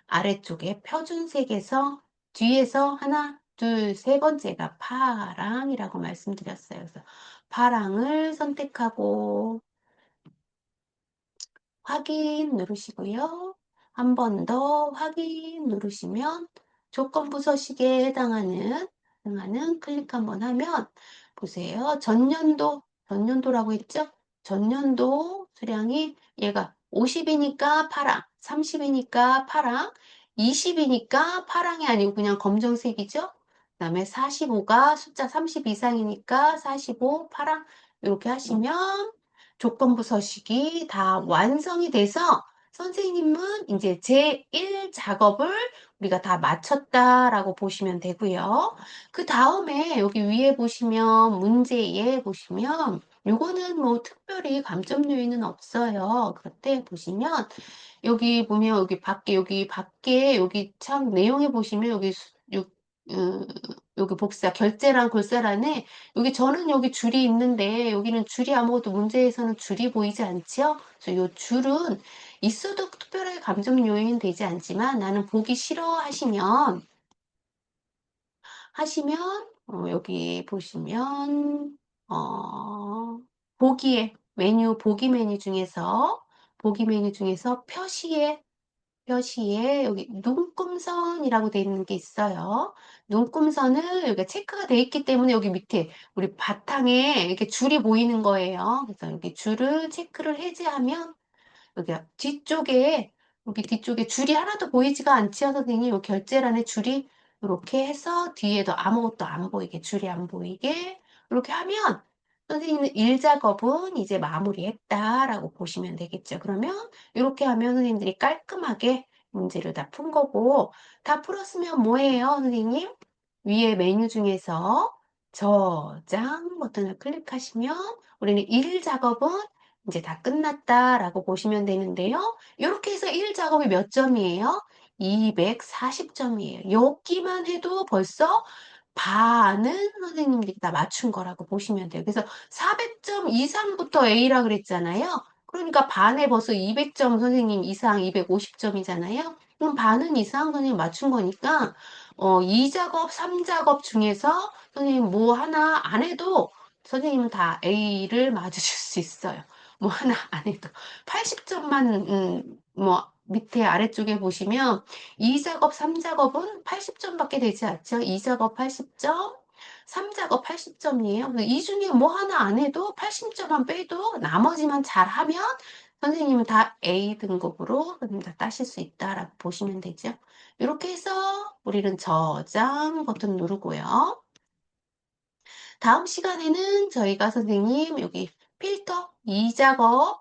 아래쪽에 표준색에서 뒤에서 하나, 둘, 세 번째가 파랑이라고 말씀드렸어요. 그래서 파랑을 선택하고 확인 누르시고요. 한 번 더 확인 누르시면 조건부 서식에 해당하는 클릭 한번 하면 보세요. 전년도라고 했죠? 전년도 수량이 얘가 50이니까 파랑, 30이니까 파랑, 20이니까 파랑이 아니고 그냥 검정색이죠? 그 다음에 45가 숫자 30 이상이니까 45 파랑 이렇게 하시면 조건부 서식이 다 완성이 돼서 선생님은 이제 제1 작업을 우리가 다 마쳤다라고 보시면 되고요. 그 다음에 여기 위에 보시면 문제에 보시면 요거는 뭐 특별히 감점 요인은 없어요. 그때 보시면 여기 밖에 여기 참 내용에 보시면 여기 복사 결제란 골자란에 저는 여기 줄이 있는데 여기는 줄이 아무것도 문제에서는 줄이 보이지 않죠? 그래서 이 줄은 있어도 특별하게 감점 요인 되지 않지만 나는 보기 싫어 하시면 여기 보시면 어, 보기 메뉴 중에서 표시에 여기 눈금선이라고 되어 있는 게 있어요. 눈금선을 여기 체크가 되어 있기 때문에 여기 밑에 우리 바탕에 이렇게 줄이 보이는 거예요. 그래서 여기 줄을 체크를 해제하면 여기 뒤쪽에 줄이 하나도 보이지가 않지요, 선생님. 요 결제란에 줄이 이렇게 해서 뒤에도 아무것도 안 보이게, 줄이 안 보이게 이렇게 하면 선생님은 일 작업은 이제 마무리했다라고 보시면 되겠죠. 그러면 이렇게 하면 선생님들이 깔끔하게 문제를 다 푼 거고, 다 풀었으면 뭐예요, 선생님? 위에 메뉴 중에서 저장 버튼을 클릭하시면 우리는 일 작업은 이제 다 끝났다라고 보시면 되는데요. 이렇게 해서 일 작업이 몇 점이에요? 240점이에요. 여기만 해도 벌써 반은 선생님들이 다 맞춘 거라고 보시면 돼요. 그래서 400점 이상부터 A라 그랬잖아요. 그러니까 반에 벌써 200점 선생님 이상 250점이잖아요. 그럼 반은 이상 선생님 맞춘 거니까 2작업, 3작업 중에서 선생님 뭐 하나 안 해도 선생님은 다 A를 맞으실 수 있어요. 뭐 하나 안 해도 80점만 뭐 밑에 아래쪽에 보시면 2작업, 3작업은 80점밖에 되지 않죠. 2작업 80점, 3작업 80점이에요. 이 중에 뭐 하나 안 해도 80점만 빼도 나머지만 잘하면 선생님은 다 A 등급으로 선생님 다 따실 수 있다라고 보시면 되죠. 이렇게 해서 우리는 저장 버튼 누르고요. 다음 시간에는 저희가 선생님 여기 필터 2작업과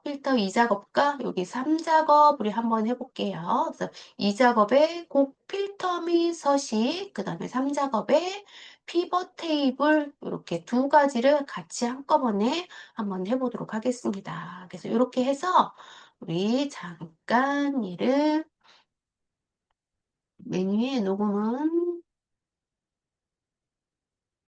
여기 3작업 우리 한번 해볼게요. 그래서 2작업에 곡 필터 및 서식, 그 다음에 3작업에 피벗 테이블 이렇게 두 가지를 같이 한꺼번에 한번 해보도록 하겠습니다. 그래서 이렇게 해서 우리 잠깐 얘를 메뉴에 녹음은